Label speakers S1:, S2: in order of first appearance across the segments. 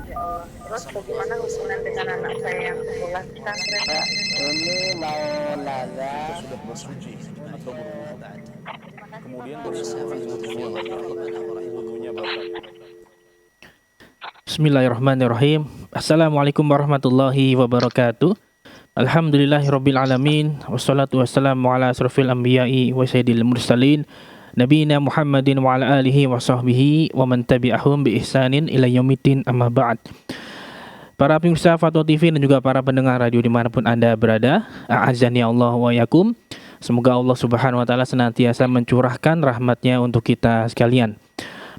S1: Ya Allah. Terus bagaimana hubungan dengan anak saya yang sekolah di pesantren?
S2: Ini mau nanya.
S3: Jika sudah bersuci atau berwudu,
S1: Terima kasih
S3: kemudian
S1: Bapak.
S3: bersentuhan dengan wudunya batal.
S4: Bismillahirrahmanirrahim. Assalamualaikum warahmatullahi wabarakatuh. Alhamdulillahirabbil alamin. Wassalatu wassalamu ala asrofil anbiya'i wa sayyidil mursalin nabiyina Muhammadin wa ala alihi wa sahbihi wa man tabi'ahum bi ihsanin ila yaumiddin, amma ba'd. Para pemirsa Fatwa TV dan juga para pendengar radio dimanapun Anda berada, a'azzani Allah wa yakum. Semoga Allah Subhanahu wa taala senantiasa mencurahkan rahmatnya untuk kita sekalian.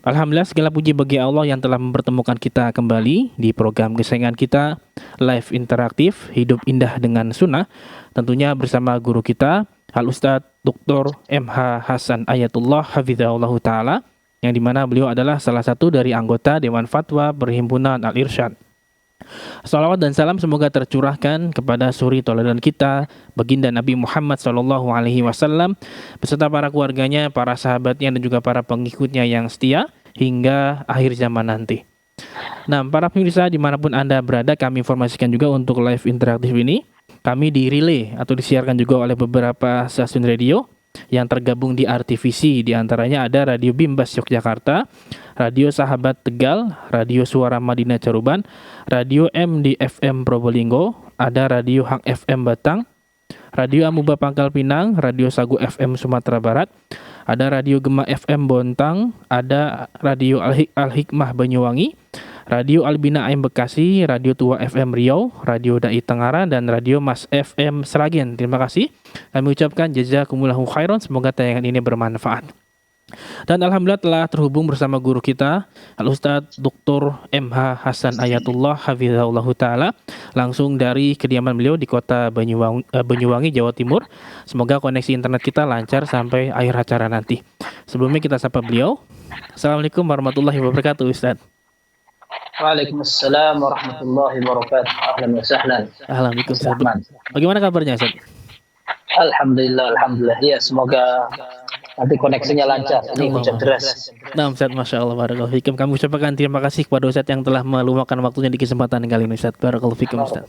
S4: Alhamdulillah, segala puji bagi Allah yang telah mempertemukan kita kembali di program kesayangan kita, Live Interaktif Hidup Indah dengan Sunnah, tentunya bersama guru kita Al Ustadz Dr. MH Hasan Ayatullah Hafizahullah Ta'ala, yang dimana beliau adalah salah satu dari anggota Dewan Fatwa Perhimpunan Al-Irsyad. Salawat dan salam semoga tercurahkan kepada suri tauladan kita, baginda Nabi Muhammad SAW, beserta para keluarganya, para sahabatnya, dan juga para pengikutnya yang setia hingga akhir zaman nanti. Nah, para pemirsa dimanapun Anda berada, kami informasikan juga untuk live interaktif ini, kami direlay atau disiarkan juga oleh beberapa stasiun radio yang tergabung di RTVC. Di antaranya ada Radio Bimbas Yogyakarta, Radio Sahabat Tegal, Radio Suara Madinah Caruban, Radio MDFM Probolinggo, ada Radio Hak FM Batang, Radio Amuba Pangkal Pinang, Radio Sagu FM Sumatera Barat, ada Radio Gema FM Bontang, ada Radio Al-Hikmah Banyuwangi, Radio Albina Aim Bekasi, Radio Tua FM Riau, Radio Dai Tengara, dan Radio Mas FM Seragen. Terima kasih. Kami ucapkan jazakumullahu khairan, semoga tayangan ini bermanfaat. Dan alhamdulillah telah terhubung bersama guru kita Al Ustadz Dr. MH Hasan Ayatullah Hafizahullah Ta'ala, langsung dari kediaman beliau di kota Banyuwangi, Jawa Timur. Semoga koneksi internet kita lancar sampai akhir acara nanti. Sebelumnya kita sapa beliau. Assalamualaikum warahmatullahi wabarakatuh, Ustadz.
S5: Waalaikumsalam warahmatullahi wabarakatuh. Ahlan wa sahlan.
S4: Alhamdulillah. Bagaimana kabarnya, Ustaz?
S5: Alhamdulillah. Ya, semoga nanti koneksinya lancar. Ini hujan deras.
S4: Nah, Ustaz, Masya Allah, barakallahu fikum. Kami ucapkan terima kasih kepada Ustaz yang telah meluangkan waktunya di kesempatan kali ini, Ustaz. Barakallahu fikum, Ustaz.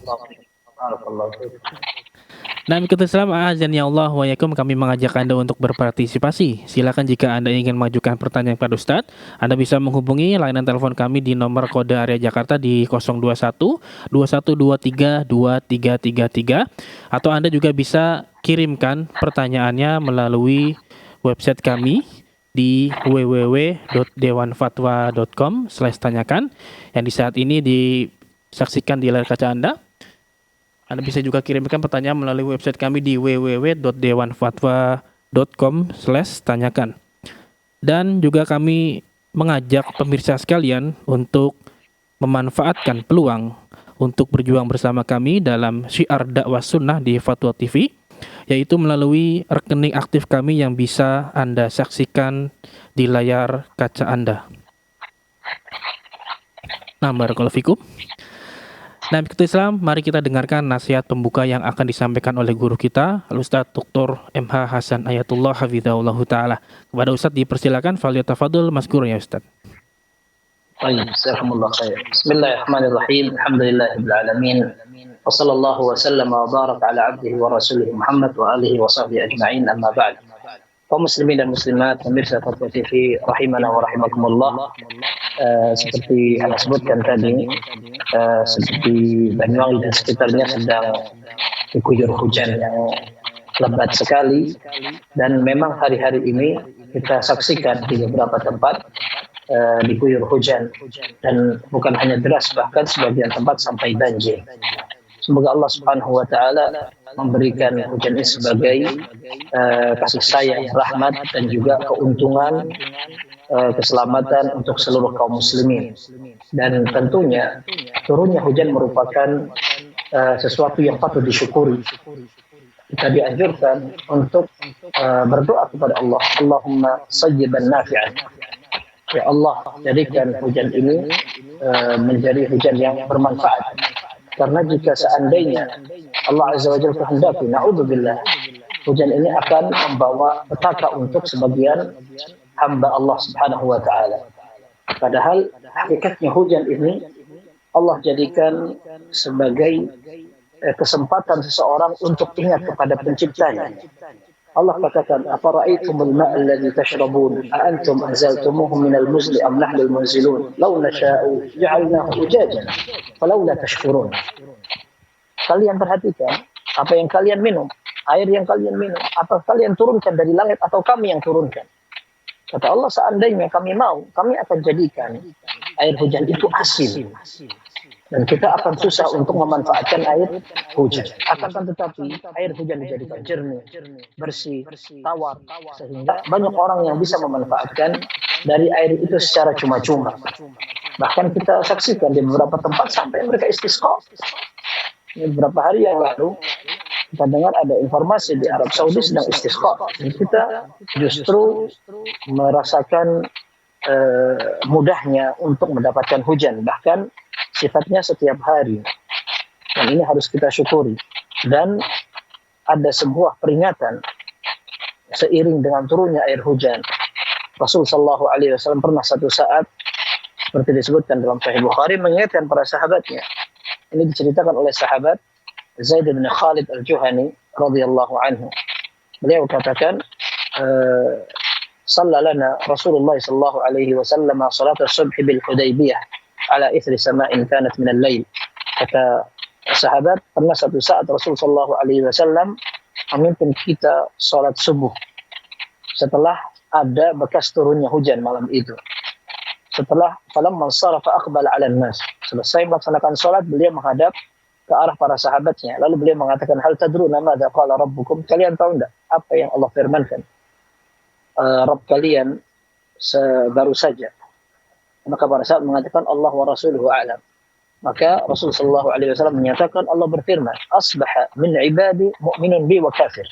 S4: Nah, mengikuti Islam, azan ya Allah wa yakum, kami mengajak Anda untuk berpartisipasi. Silakan jika Anda ingin mengajukan pertanyaan kepada Ustaz, Anda bisa menghubungi layanan telepon kami di nomor kode area Jakarta di 021 2123 2333, atau Anda juga bisa kirimkan pertanyaannya melalui website kami di www.dewanfatwa.com/tanyakan yang di saat ini disaksikan di layar kaca Anda. Anda bisa juga kirimkan pertanyaan melalui website kami di www.dewanfatwa.com/tanyakan. Dan juga kami mengajak pemirsa sekalian untuk memanfaatkan peluang untuk berjuang bersama kami dalam syiar dakwah sunnah di Fatwa TV, yaitu melalui rekening aktif kami yang bisa Anda saksikan di layar kaca Anda. Nah, barakallahu fikum. Nah, mengikuti Islam, mari kita dengarkan nasihat pembuka yang akan disampaikan oleh guru kita, Al-Ustadz Dr. MH Hasan Ayatullah Hafizahullah Ta'ala. Kepada Ustadz dipersilakan, falyatafadhal mazkur ya Ustadz.
S5: Baik, jazakumullah khair. Bismillahirrahmanirrahim. Alhamdulillahirabbil alamin. Wa sallallahu wa sallama wa baraka ala abdihi wa rasulih Muhammad wa alihi wa sahbihi ajma'in, amma ba'd. Kaum muslimin dan muslimat, pemirsa Fatwa TV rahimana wa rahimakumullah. Seperti Anda sebutkan tadi, seperti Banyuwangi dan sekitarnya sedang diguyur hujan yang lebat sekali, dan memang hari-hari ini kita saksikan di beberapa tempat diguyur hujan, dan bukan hanya deras, bahkan sebagian tempat sampai banjir. Semoga Allah Subhanahu wa taala memberikan hujan ini sebagai kasih sayang, rahmat, dan juga keuntungan, keselamatan untuk seluruh kaum muslimin. Dan tentunya turunnya hujan merupakan sesuatu yang patut disyukuri. Kita dianjurkan untuk berdoa kepada Allah, Allahumma sayyiban nafi'an. Ya Allah, jadikan hujan ini menjadi hujan yang bermanfaat. Karena jika seandainya Allah Azza wa Jalla kehendaki, na'udzubillah, hujan ini akan membawa petaka untuk sebagian hamba Allah Subhanahu wa taala. Padahal hakikatnya hujan ini Allah jadikan sebagai kesempatan seseorang untuk ingat kepada penciptanya. Allah katakan, "Afara'aytumul ma'a alladhi tashrabun, a antum anzaltumuhu minal muzni am nahnul munzilun, law nasha'u ja'alnahu ujajan, falawla tashkurun." Kalian perhatikan apa yang kalian minum, air yang kalian minum, apa kalian turunkan dari langit atau kami yang turunkan? Kata Allah, seandainya kami mau, kami akan jadikan air hujan itu asin. Dan kita akan susah untuk memanfaatkan air hujan. Akan tetapi air hujan dijadikan jernih, bersih, tawar. Sehingga banyak orang yang bisa memanfaatkan dari air itu secara cuma-cuma. Bahkan kita saksikan di beberapa tempat sampai mereka istisqa. Ini beberapa hari yang lalu kita dengar ada informasi di Arab Saudi sedang istisqa. Dan kita justru merasakan mudahnya untuk mendapatkan hujan. Bahkan sifatnya setiap hari, dan ini harus kita syukuri. Dan ada sebuah peringatan seiring dengan turunnya air hujan. Rasul Shallallahu Alaihi Wasallam pernah satu saat, seperti disebutkan dalam Sahih Bukhari, mengingatkan para sahabatnya. Ini diceritakan oleh sahabat Zaid bin Khalid al-Juhani radhiyallahu anhu. Beliau katakan, "Shalla lana Rasulullah sallallahu alaihi wasallam salat as-subh bil Hudaybiyah ala ithri sama'in kanat min al-lail." Kata sahabat, pernah satu saat Rasul sallallahu alaihi wasallam memimpin kita salat subuh setelah ada bekas turunnya hujan malam itu. Setelah falamma sarafa aqbala 'ala an-nas. Selesai melaksanakan salat, beliau menghadap ke arah para sahabatnya. Lalu beliau mengatakan, "Hal tadruna madza qala rabbukum?" Kalian tahu enggak apa yang Allah firmankan? Rabb kalian baru saja. Maka para sahabat mengatakan, Allah wa rasuluhu a'lam. Maka Rasul sallallahu alaihi wasallam menyatakan, Allah berfirman, "Asbaha min ibadi mu'minun bi wa kafir."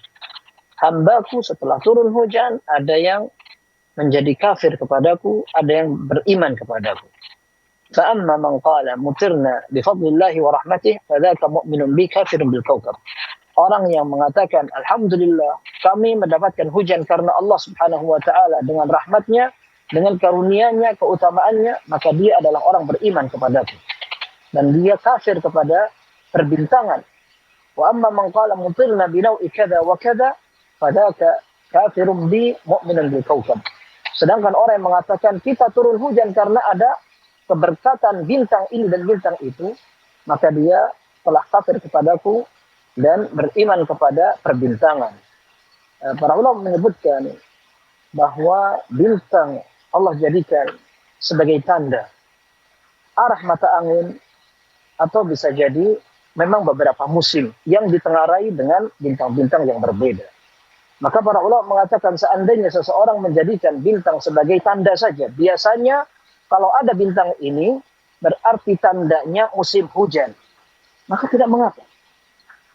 S5: Hambaku setelah turun hujan, ada yang menjadi kafir kepadaku, ada yang beriman kepadaku. Fa amma man qala mutirna bi fadlillahi wa rahmatih, fadzaka mu'minun bi kafirun bil kawkab. Orang yang mengatakan, alhamdulillah, kami mendapatkan hujan karena Allah Subhanahu wa taala dengan rahmatnya, dengan karunia-Nya, keutamaannya, maka dia adalah orang beriman kepadaku. Dan dia kafir kepada perbintangan. Wa amma man qala mutirna bi naw'i kadza wa kadza, fadzaka kafirun bi mu'minun bil kawkab. Sedangkan orang yang mengatakan kita turun hujan karena ada keberkatan bintang ini dan bintang itu, maka dia telah kafir kepadaku dan beriman kepada perbintangan. Para ulama menyebutkan bahwa bintang Allah jadikan sebagai tanda arah mata angin, atau bisa jadi memang beberapa musim yang ditengarai dengan bintang-bintang yang berbeda. Maka para ulama mengatakan seandainya seseorang menjadikan bintang sebagai tanda saja, biasanya kalau ada bintang ini berarti tandanya musim hujan, maka tidak mengapa.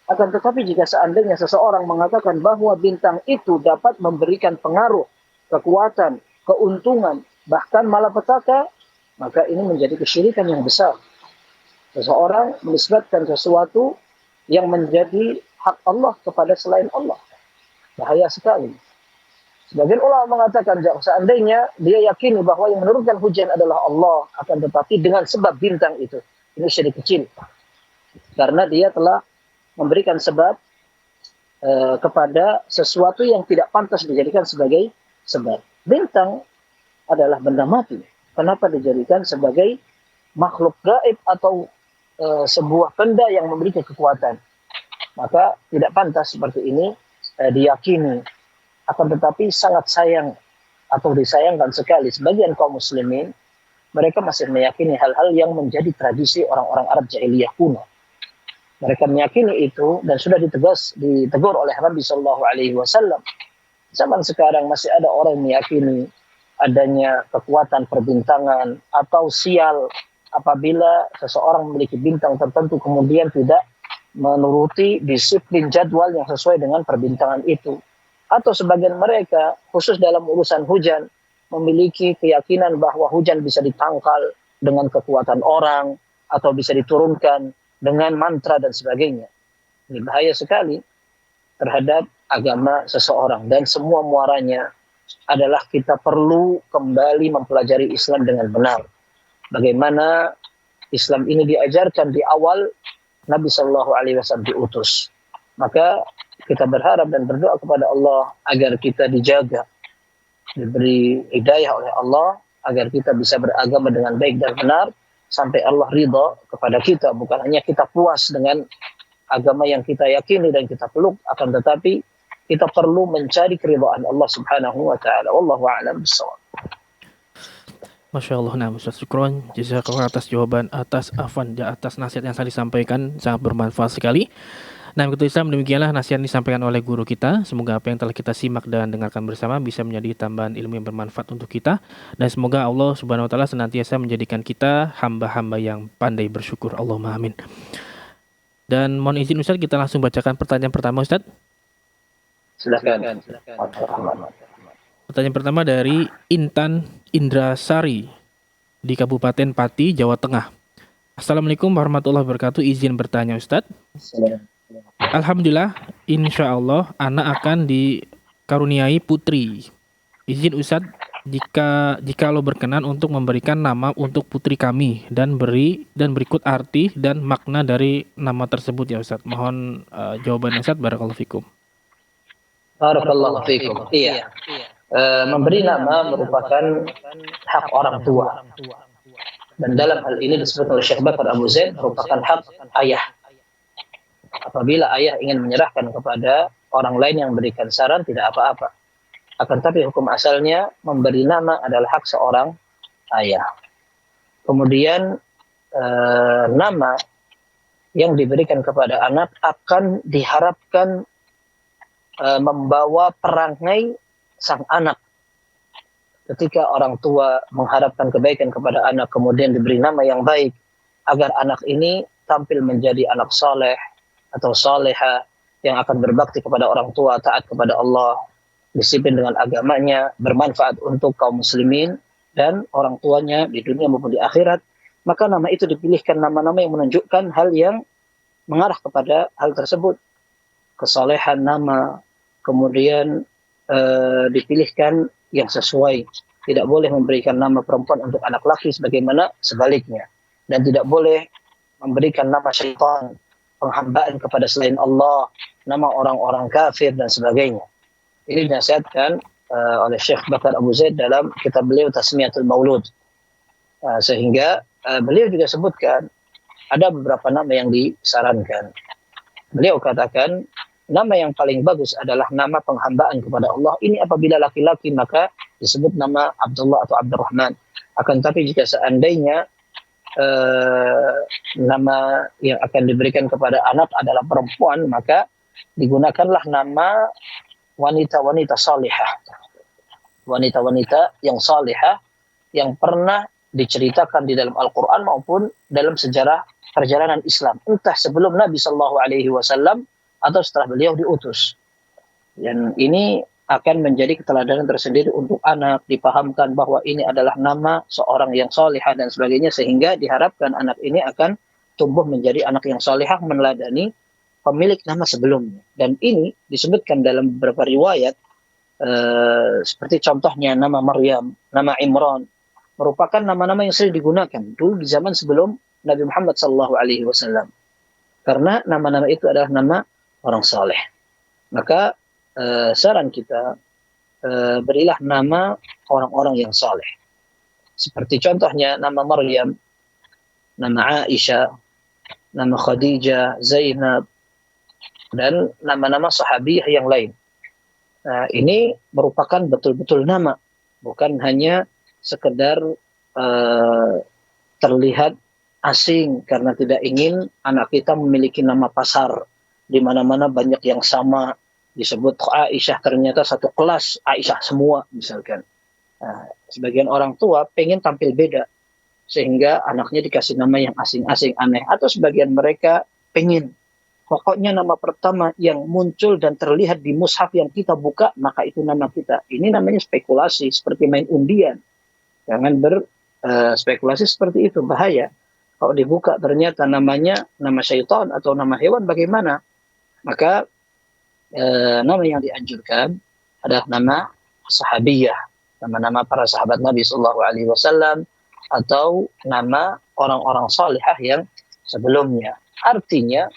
S5: Akan tetapi jika seandainya seseorang mengatakan bahwa bintang itu dapat memberikan pengaruh, kekuatan, keuntungan, bahkan malapetaka, maka ini menjadi kesyirikan yang besar. Seseorang menisbatkan sesuatu yang menjadi hak Allah kepada selain Allah. Bahaya sekali. Sebagian ulama mengatakan seandainya dia yakini bahwa yang menurunkan hujan adalah Allah, akan tetapi dengan sebab bintang itu, ini syirik kecil. Karena dia telah memberikan sebab kepada sesuatu yang tidak pantas dijadikan sebagai sebab. Bintang adalah benda mati. Kenapa dijadikan sebagai makhluk gaib atau sebuah benda yang memiliki kekuatan? Maka tidak pantas seperti ini diyakini. Akan tetapi sangat sayang atau disayangkan sekali sebagian kaum muslimin, mereka masih meyakini hal-hal yang menjadi tradisi orang-orang Arab jahiliyah kuno. Mereka meyakini itu dan sudah ditegur oleh Nabi Shallallahu Alaihi Wasallam. Zaman sekarang masih ada orang yang meyakini adanya kekuatan perbintangan atau sial apabila seseorang memiliki bintang tertentu kemudian tidak menuruti disiplin jadwal yang sesuai dengan perbintangan itu. Atau sebagian mereka khusus dalam urusan hujan memiliki keyakinan bahwa hujan bisa ditangkal dengan kekuatan orang atau bisa diturunkan dengan mantra dan sebagainya. Ini bahaya sekali terhadap agama seseorang, dan semua muaranya adalah kita perlu kembali mempelajari Islam dengan benar. Bagaimana Islam ini diajarkan di awal Nabi Shallallahu Alaihi Wasallam diutus. Maka kita berharap dan berdoa kepada Allah agar kita dijaga, diberi hidayah oleh Allah, agar kita bisa beragama dengan baik dan benar, sampai Allah ridha kepada kita. Bukan hanya kita puas dengan agama yang kita yakini dan kita peluk, akan tetapi kita perlu mencari keridhaan Allah Subhanahu wa taala. Wallahu a'lam bishawab.
S4: Masya Allah, nah Ustaz Syukron, jazakallah atas jawaban, atas nasihat yang saya disampaikan, sangat bermanfaat sekali. Nah, begitu Islam, demikianlah nasihat yang disampaikan oleh guru kita. Semoga apa yang telah kita simak dan dengarkan bersama bisa menjadi tambahan ilmu yang bermanfaat untuk kita. Dan semoga Allah Subhanahu wa taala senantiasa menjadikan kita hamba-hamba yang pandai bersyukur. Allahumma amin. Dan mohon izin Ustaz, kita langsung bacakan pertanyaan pertama Ustaz.
S5: Silakan.
S4: Pertanyaan pertama dari Intan Indrasari di Kabupaten Pati, Jawa Tengah. Assalamualaikum warahmatullahi wabarakatuh. Izin bertanya Ustaz. Alhamdulillah, insya Allah anak akan dikaruniai putri. Izin Ustaz, jika lo berkenan untuk memberikan nama untuk putri kami dan berikut arti dan makna dari nama tersebut ya Ustaz. Mohon jawaban Ustaz. Barakallahu fikum.
S5: Barakallahu fikum. Iya. Memberi nama merupakan hak orang tua. Dan dalam hal ini disebut oleh Syekh Bakar Abu Zaid merupakan hak ayah. Apabila ayah ingin menyerahkan kepada orang lain yang memberikan saran, tidak apa-apa. Akan tapi hukum asalnya memberi nama adalah hak seorang ayah. Kemudian nama yang diberikan kepada anak akan diharapkan membawa perangai sang anak. Ketika orang tua mengharapkan kebaikan kepada anak, kemudian diberi nama yang baik, agar anak ini tampil menjadi anak saleh atau saleha yang akan berbakti kepada orang tua, taat kepada Allah, disiplin dengan agamanya, bermanfaat untuk kaum muslimin dan orang tuanya di dunia maupun di akhirat, maka nama itu dipilihkan nama-nama yang menunjukkan hal yang mengarah kepada hal tersebut. Kesalehan nama, kemudian dipilihkan yang sesuai. Tidak boleh memberikan nama perempuan untuk anak laki sebagaimana sebaliknya. Dan tidak boleh memberikan nama syaitan, penghambaan kepada selain Allah, nama orang-orang kafir dan sebagainya. Ini dinasihatkan oleh Syekh Bakar Abu Zaid dalam kitab beliau Tasmiyatul Maulud. Sehingga beliau juga sebutkan ada beberapa nama yang disarankan. Beliau katakan nama yang paling bagus adalah nama penghambaan kepada Allah. Ini apabila laki-laki maka disebut nama Abdullah atau Abdurrahman. Akan tapi jika seandainya nama yang akan diberikan kepada anak adalah perempuan, maka digunakanlah nama wanita-wanita salihah. Wanita-wanita yang salihah yang pernah diceritakan di dalam Al-Quran maupun dalam sejarah perjalanan Islam. Entah sebelum Nabi SAW atau setelah beliau diutus. Dan ini akan menjadi keteladanan tersendiri untuk anak, dipahamkan bahwa ini adalah nama seorang yang salihah dan sebagainya, sehingga diharapkan anak ini akan tumbuh menjadi anak yang salihah meneladani pemilik nama sebelumnya. Dan ini disebutkan dalam beberapa riwayat, seperti contohnya nama Maryam, nama Imran, merupakan nama-nama yang sering digunakan dulu di zaman sebelum Nabi Muhammad SAW. Karena nama-nama itu adalah nama orang saleh. Maka saran kita, berilah nama orang-orang yang saleh. Seperti contohnya nama Maryam, nama Aisyah, nama Khadijah, Zainab, dan nama-nama sahabiyah yang lain. Nah, ini merupakan betul-betul nama, bukan hanya sekedar terlihat asing karena tidak ingin anak kita memiliki nama pasar di mana-mana banyak yang sama, disebut Aisyah ternyata satu kelas Aisyah semua misalkan. Nah, sebagian orang tua pengen tampil beda sehingga anaknya dikasih nama yang asing-asing aneh, atau sebagian mereka pengen pokoknya nama pertama yang muncul dan terlihat di mushaf yang kita buka maka itu nama kita. Ini namanya spekulasi, seperti main undian. Jangan berspekulasi seperti itu, bahaya. Kalau dibuka ternyata namanya nama syaitan atau nama hewan, bagaimana? Maka nama yang dianjurkan adalah nama sahabiyah, nama-nama para sahabat Nabi SAW, atau nama orang-orang salihah yang sebelumnya. Artinya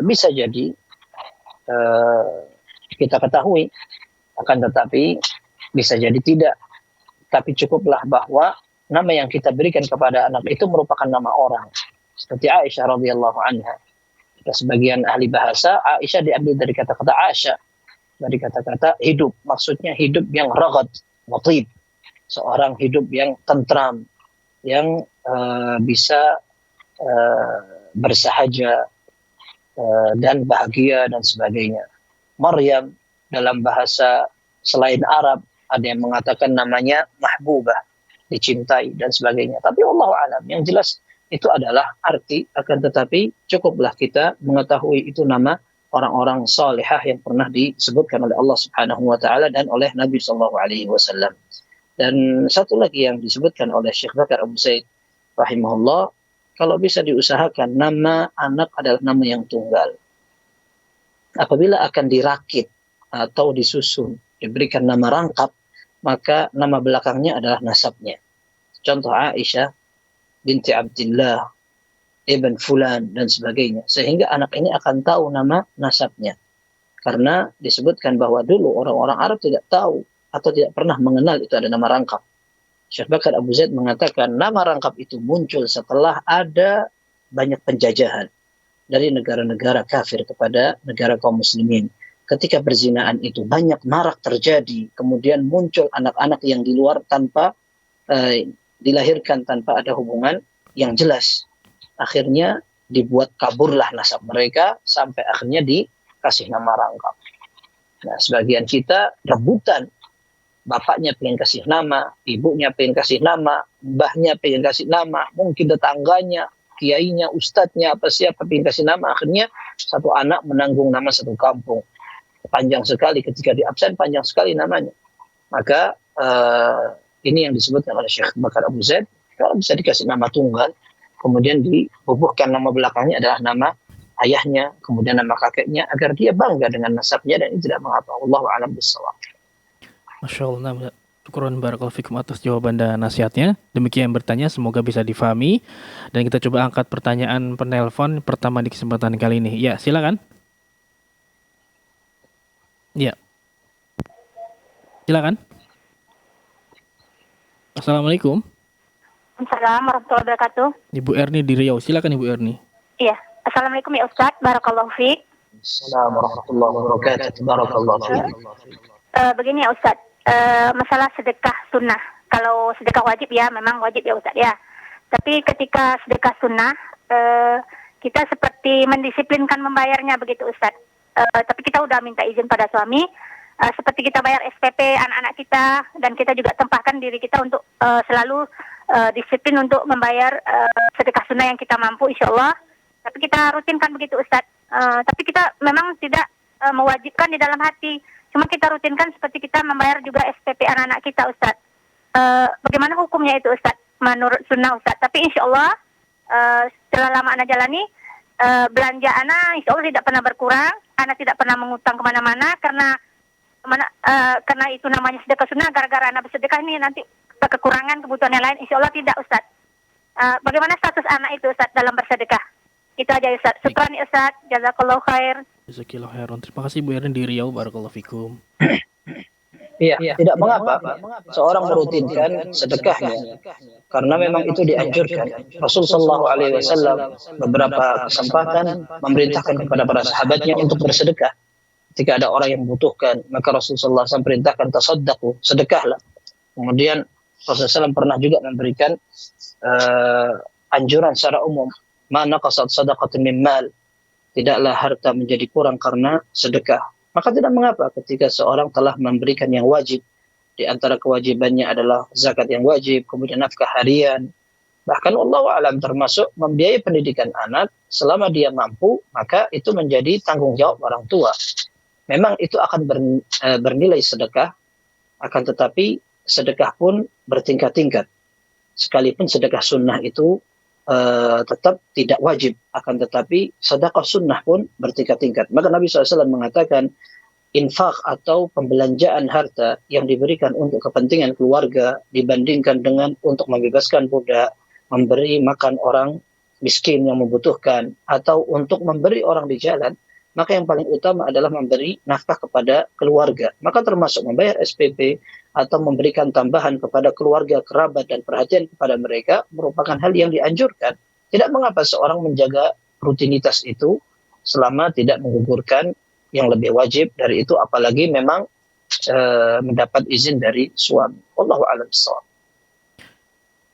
S5: bisa jadi kita ketahui, akan tetapi bisa jadi tidak. Tapi cukuplah bahwa nama yang kita berikan kepada anak itu merupakan nama orang. Seperti Aisyah radhiyallahu anha. Sebagian ahli bahasa, Aisyah diambil dari kata-kata Asya, dari kata-kata hidup. Maksudnya hidup yang ragad, watib. Seorang hidup yang tentram, yang bisa bersahaja dan bahagia dan sebagainya. Maryam dalam bahasa selain Arab ada yang mengatakan namanya mahbubah, dicintai dan sebagainya. Tapi wallahu alam, yang jelas itu adalah arti, akan tetapi cukuplah kita mengetahui itu nama orang-orang salihah yang pernah disebutkan oleh Allah Subhanahu wa taala dan oleh Nabi sallallahu alaihi wasallam. Dan satu lagi yang disebutkan oleh Syekh Bakar Abu Zaid rahimahullah, kalau bisa diusahakan nama anak adalah nama yang tunggal. Apabila akan dirakit atau disusun, diberikan nama rangkap, maka nama belakangnya adalah nasabnya. Contoh Aisyah binti Abdullah ibn Fulan dan sebagainya. Sehingga anak ini akan tahu nama nasabnya. Karena disebutkan bahwa dulu orang-orang Arab tidak tahu atau tidak pernah mengenal itu ada nama rangkap. Syekh Bakar Abu Zaid mengatakan nama rangkap itu muncul setelah ada banyak penjajahan dari negara-negara kafir kepada negara kaum muslimin. Ketika perzinaan itu banyak marak terjadi, kemudian muncul anak-anak yang di luar tanpa dilahirkan tanpa ada hubungan yang jelas. Akhirnya dibuat kaburlah nasab mereka sampai akhirnya dikasih nama rangkap. Nah, sebagian kita rebutan. Bapaknya pengen kasih nama, ibunya pengen kasih nama, mbahnya pengen kasih nama, mungkin tetangganya, kiainya, ustadznya, apa siapa pengen kasih nama. Akhirnya satu anak menanggung nama satu kampung. Panjang sekali, ketika di absen panjang sekali namanya. Maka ini yang disebutkan oleh Syekh Bakar Abu Zaid, kalau bisa dikasih nama tunggal, kemudian dibubuhkan nama belakangnya adalah nama ayahnya, kemudian nama kakeknya, agar dia bangga dengan nasabnya dan ini tidak mengapa. Wallahu a'lam bishawab.
S4: Masya Allah, syukron barakallahu fikum atas jawaban dan nasihatnya. Demikian yang bertanya, semoga bisa difahami. Dan kita coba angkat pertanyaan penelpon pertama di kesempatan kali ini. Ya, silakan. Ya. Silakan. Assalamualaikum.
S6: Assalamualaikum warahmatullahi wabarakatuh.
S4: Ibu Erni di Riau. Silakan Ibu Erni.
S6: Iya. Assalamualaikum ya Ustaz. Barakallahu fiik.
S5: Assalamualaikum warahmatullahi wabarakatuh. Barakallahu fiik.
S6: Begini ya Ustaz. Masalah sedekah sunnah. Kalau sedekah wajib ya memang wajib ya Ustaz ya. Tapi ketika sedekah sunnah kita seperti mendisiplinkan membayarnya begitu Ustaz. Tapi kita udah minta izin pada suami, seperti kita bayar SPP anak-anak kita, dan kita juga tempahkan diri kita untuk selalu disiplin untuk membayar sedekah sunnah yang kita mampu insya Allah. Tapi kita rutinkan begitu Ustaz. Tapi kita memang tidak mewajibkan di dalam hati, cuma kita rutinkan seperti kita membayar juga SPP anak-anak kita Ustaz. Bagaimana hukumnya itu Ustaz? Menurut sunnah Ustaz. Tapi insya Allah setelah lama anak jalani, belanja anak insya Allah tidak pernah berkurang. Anak tidak pernah mengutang kemana-mana karena itu namanya sedekah sunnah. Gara-gara anak bersedekah ini nanti kekurangan kebutuhan yang lain. Insya Allah tidak Ustaz. Bagaimana status anak itu Ustaz dalam bersedekah? Itu aja Ustaz. Syukran Ustaz. Jazakallahu khair.
S4: Jazakallahu khairan. Terima kasih Bu Erin di Riau. Barakallahu fikum.
S5: Iya, tidak mengapa seorang merutinkan sedekahnya, karena memang itu dianjurkan. Rasulullah SAW beberapa kesempatan memerintahkan kepada para sahabatnya untuk bersedekah. Jika ada orang yang membutuhkan, maka Rasulullah SAW perintahkan tasaddaqu, sedekahlah. Kemudian Rasulullah SAW pernah juga memberikan anjuran secara umum, ma naqasat sadaqatun min mal, tidaklah harta menjadi kurang karena sedekah. Maka tidak mengapa ketika seorang telah memberikan yang wajib. Di antara kewajibannya adalah zakat yang wajib, kemudian nafkah harian. Bahkan wallahu a'lam termasuk membiayai pendidikan anak selama dia mampu, maka itu menjadi tanggung jawab orang tua. Memang itu akan bernilai sedekah, akan tetapi sedekah pun bertingkat-tingkat. Sekalipun sedekah sunnah itu tetap tidak wajib, akan tetapi sedekah sunnah pun bertingkat-tingkat. Maka Nabi SAW mengatakan infak atau pembelanjaan harta yang diberikan untuk kepentingan keluarga dibandingkan dengan untuk membebaskan budak, memberi makan orang miskin yang membutuhkan, atau untuk memberi orang di jalan, maka yang paling utama adalah memberi nafkah kepada keluarga. Maka termasuk membayar SPP atau memberikan tambahan kepada keluarga, kerabat, dan perhatian kepada mereka merupakan hal yang dianjurkan. Tidak mengapa seorang menjaga rutinitas itu selama tidak menggugurkan yang lebih wajib dari itu, apalagi memang mendapat izin dari suami. Wallahu a'lam bishawab.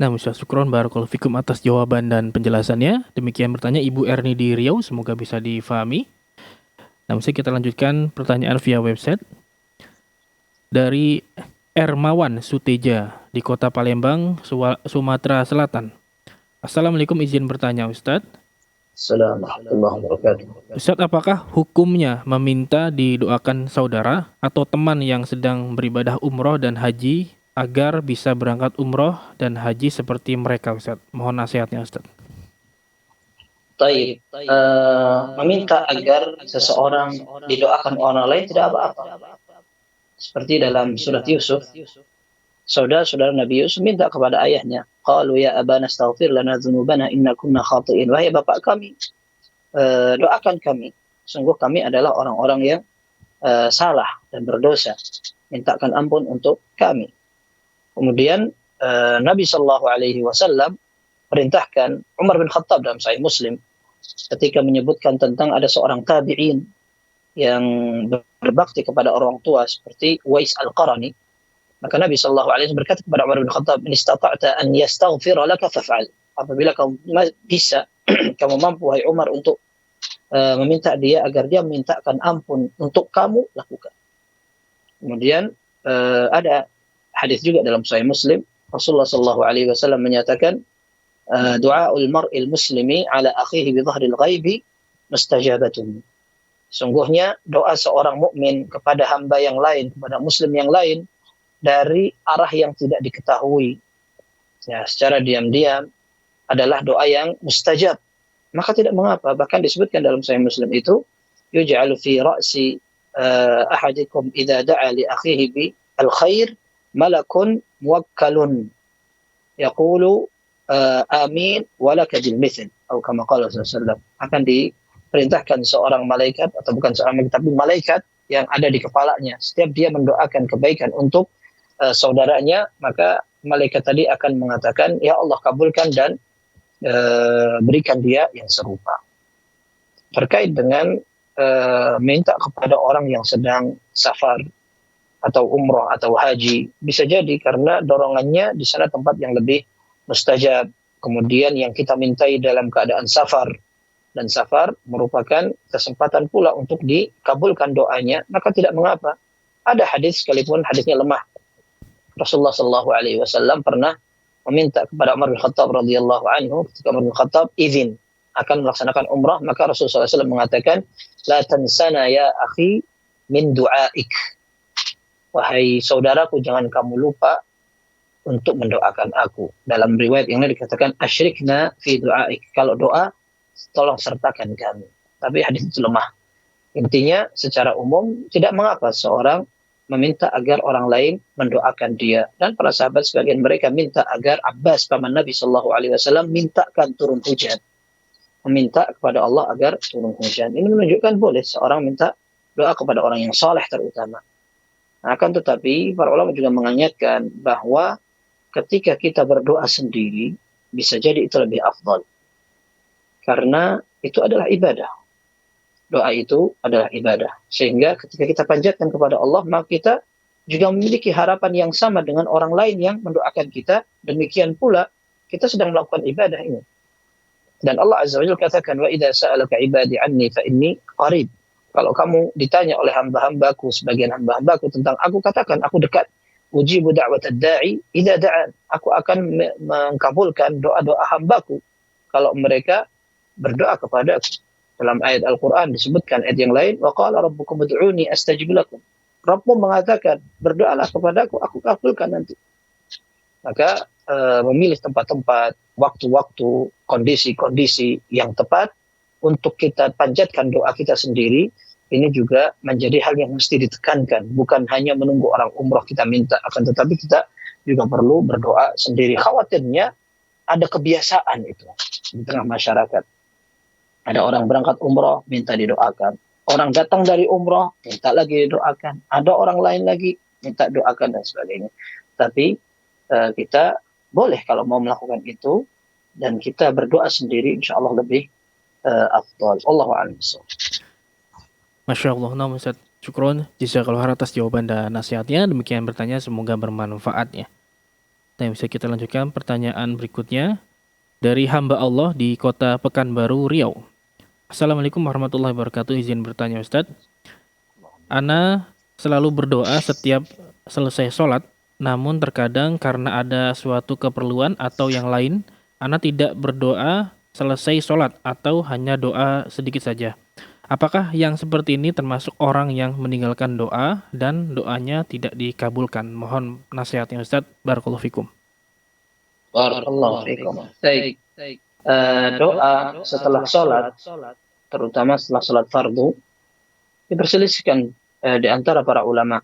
S4: Nah, Ustaz, syukron barakallahu fikum atas jawaban dan penjelasannya. Demikian bertanya Ibu Erni di Riau, semoga bisa difahami. Nah, Ustaz, kita lanjutkan pertanyaan via website. Dari Ermawan Suteja di Kota Palembang, Sumatera Selatan. Assalamualaikum, izin bertanya Ustaz.
S5: Assalamualaikum warahmatullahi wabarakatuh.
S4: Ustaz, apakah hukumnya meminta didoakan saudara atau teman yang sedang beribadah umroh dan haji agar bisa berangkat umroh dan haji seperti mereka, Ustaz? Mohon nasihatnya, Ustaz.
S5: Taib, meminta agar seseorang didoakan orang lain tidak apa-apa. Seperti dalam surat Yusuf, saudara Nabi Yusuf minta kepada ayahnya, qalu ya abana astaghfir lana dzunubana inna kunna khati'in. Wahai bapak kami, doakan kami. Sungguh kami adalah orang-orang yang salah dan berdosa. Mintakan ampun untuk kami. Kemudian Nabi Shallallahu Alaihi Wasallam perintahkan Umar bin Khattab dalam Sahih Muslim ketika menyebutkan tentang ada seorang tabi'in yang berbakti kepada orang tua seperti Uwais Al-Qarani. Maka Nabi Shallallahu Alaihi Wasallam berkata kepada Umar bin Khattab, "In istata'ta an yastaghfira laka faf'al." Apabila kamu bisa, kamu mampu wahai Umar untuk meminta dia agar dia memintakan ampun untuk kamu, lakukan. Kemudian ada hadis juga dalam Sahih Muslim, Rasulullah Shallallahu Alaihi Wasallam menyatakan, "Du'aul mar'il muslimi ala akhihi bi dhahril ghaibi mustajabatun." Sungguhnya doa seorang mukmin kepada hamba yang lain, kepada muslim yang lain dari arah yang tidak diketahui, ya, secara diam-diam adalah doa yang mustajab. Maka tidak mengapa, bahkan disebutkan dalam Sahih Muslim itu, yuj'alu fi ra'si ahadikum idza da'a li akhihi bi al-khair malakun muwakkalun yaqulu amin walaka bil mithl, atau kama qala sallallahu alaihi wasallam. Akan diperintahkan seorang malaikat, atau bukan seorang malaikat tapi malaikat yang ada di kepalanya, setiap dia mendoakan kebaikan untuk saudaranya, maka malaikat tadi akan mengatakan, ya Allah kabulkan dan berikan dia yang serupa. Terkait dengan minta kepada orang yang sedang safar atau umroh atau haji, bisa jadi karena dorongannya di sana tempat yang lebih mustajab. Kemudian yang kita mintai dalam keadaan safar, dan safar merupakan kesempatan pula untuk dikabulkan doanya, maka tidak mengapa. Ada hadis, sekalipun hadisnya lemah, Rasulullah Shallallahu Alaihi Wasallam pernah meminta kepada Umar bin Khattab radhiyallahu anhu, ketika Umar bin Khattab izin akan melaksanakan umrah, maka Rasulullah SAW mengatakan, la tansana ya akhi min du'aik. Wahai saudaraku, jangan kamu lupa untuk mendoakan aku. Dalam riwayat yang lain dikatakan, asyrikna fi du'aik. Kalau doa, tolong sertakan kami. Tapi hadis itu lemah. Intinya secara umum tidak mengapa seorang meminta agar orang lain mendoakan dia. Dan para sahabat sebagian mereka minta agar Abbas paman Nabi Shallallahu Alaihi Wasallam mintakan turun hujan. Meminta kepada Allah agar turun hujan. Ini menunjukkan boleh seorang minta doa kepada orang yang saleh terutama. Akan tetapi para ulama juga mengingatkan bahwa ketika kita berdoa sendiri, bisa jadi itu lebih afdal. Karena itu adalah ibadah. Doa itu adalah ibadah. Sehingga ketika kita panjatkan kepada Allah, maka kita juga memiliki harapan yang sama dengan orang lain yang mendoakan kita. Demikian pula kita sedang melakukan ibadah ini. Dan Allah Azza wa Jalla katakan, wa idza sa'alaka ibadi anni fa inni qarib. Kalau kamu ditanya oleh hamba-hambaku, sebagian hamba-hambaku tentang aku, katakan aku dekat. Ujibu da'watad da'i idza da'an. Aku akan mengkabulkan doa-doa hambaku kalau mereka berdoa kepadaku. Dalam ayat Al-Quran disebutkan ayat yang lain, wa qala rabbukum ud'uni astajib lakum. Rabbmu mengatakan, berdoalah kepadaku, aku kabulkan nanti. Maka memilih tempat-tempat, waktu-waktu, kondisi-kondisi yang tepat untuk kita panjatkan doa kita sendiri, ini juga menjadi hal yang mesti ditekankan. Bukan hanya menunggu orang umroh kita minta, akan tetapi kita juga perlu berdoa sendiri. Khawatirnya ada kebiasaan itu di tengah masyarakat. Ada orang berangkat umroh, minta didoakan. Orang datang dari umroh, minta lagi didoakan. Ada orang lain lagi, minta doakan dan sebagainya. Tapi kita boleh kalau mau melakukan itu, dan kita berdoa sendiri, insya Allah lebih afdal. Allahu a'lam.
S4: Masya Allah, nah Ustaz. Syukron, jazakallahu khairan atas jawaban dan nasihatnya. Demikian bertanya, semoga bermanfaat ya. Dan bisa kita lanjutkan pertanyaan berikutnya dari hamba Allah di kota Pekanbaru, Riau. Assalamualaikum warahmatullahi wabarakatuh. Izin bertanya Ustaz. Ana selalu berdoa setiap selesai sholat, namun terkadang karena ada suatu keperluan atau yang lain, Ana tidak berdoa selesai sholat atau hanya doa sedikit saja. Apakah yang seperti ini termasuk orang yang meninggalkan doa dan doanya tidak dikabulkan? Mohon nasihatnya Ustaz. Barakallahu fikum.
S5: Barakallahu fikum. Baik. Doa setelah sholat, terutama setelah sholat fardu, diperselisihkan di antara para ulama.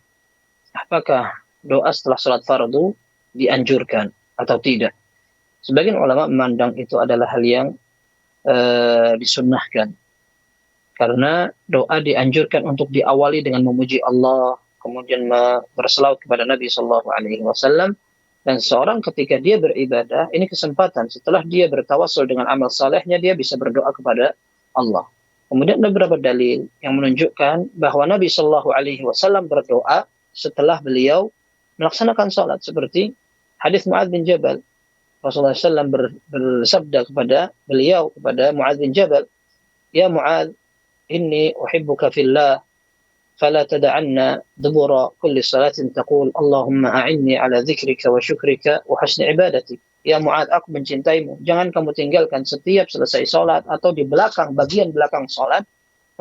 S5: Apakah doa setelah sholat fardu dianjurkan atau tidak? Sebagian ulama memandang itu adalah hal yang disunnahkan. Karena doa dianjurkan untuk diawali dengan memuji Allah, kemudian berselawat kepada Nabi SAW. Dan seorang ketika dia beribadah, ini kesempatan. Setelah dia bertawassul dengan amal salehnya, dia bisa berdoa kepada Allah. Kemudian ada beberapa dalil yang menunjukkan bahwa Nabi SAW berdoa setelah beliau melaksanakan salat. Seperti hadis Mu'adz bin Jabal. Rasulullah SAW bersabda kepada beliau, kepada Mu'adz bin Jabal, "Ya Mu'adz, inni uhibbuka fillah, fala tada'anna dubura kulli salatin taqul Allahumma a'inni ala dzikrika wa syukrika wa husni ibadatik." Ya Mu'adz, aku mencintaimu. Jangan kamu tinggalkan setiap selesai salat atau di belakang, bagian belakang salat,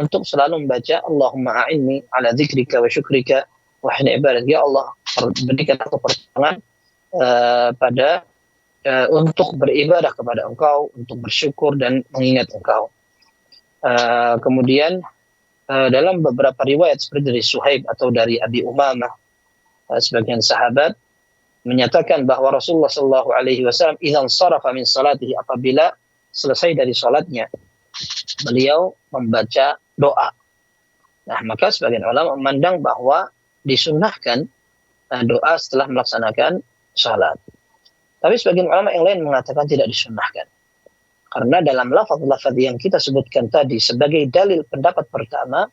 S5: untuk selalu membaca Allahumma a'inni ala dzikrika wa syukrika wa husni ibadatik. Ya Allah, berikan aku pertolongan untuk beribadah kepada Engkau, untuk bersyukur dan mengingat Engkau. Kemudian dalam beberapa riwayat seperti dari Suhaib atau dari Abi Umamah, sebagian sahabat menyatakan bahwa Rasulullah SAW idzan sharafa min salatihi, apabila selesai dari salatnya, beliau membaca doa. Nah, maka sebagian ulama memandang bahwa disunnahkan doa setelah melaksanakan salat. Tapi sebagian ulama yang lain mengatakan tidak disunnahkan. Karena dalam lafaz-lafaz yang kita sebutkan tadi sebagai dalil pendapat pertama,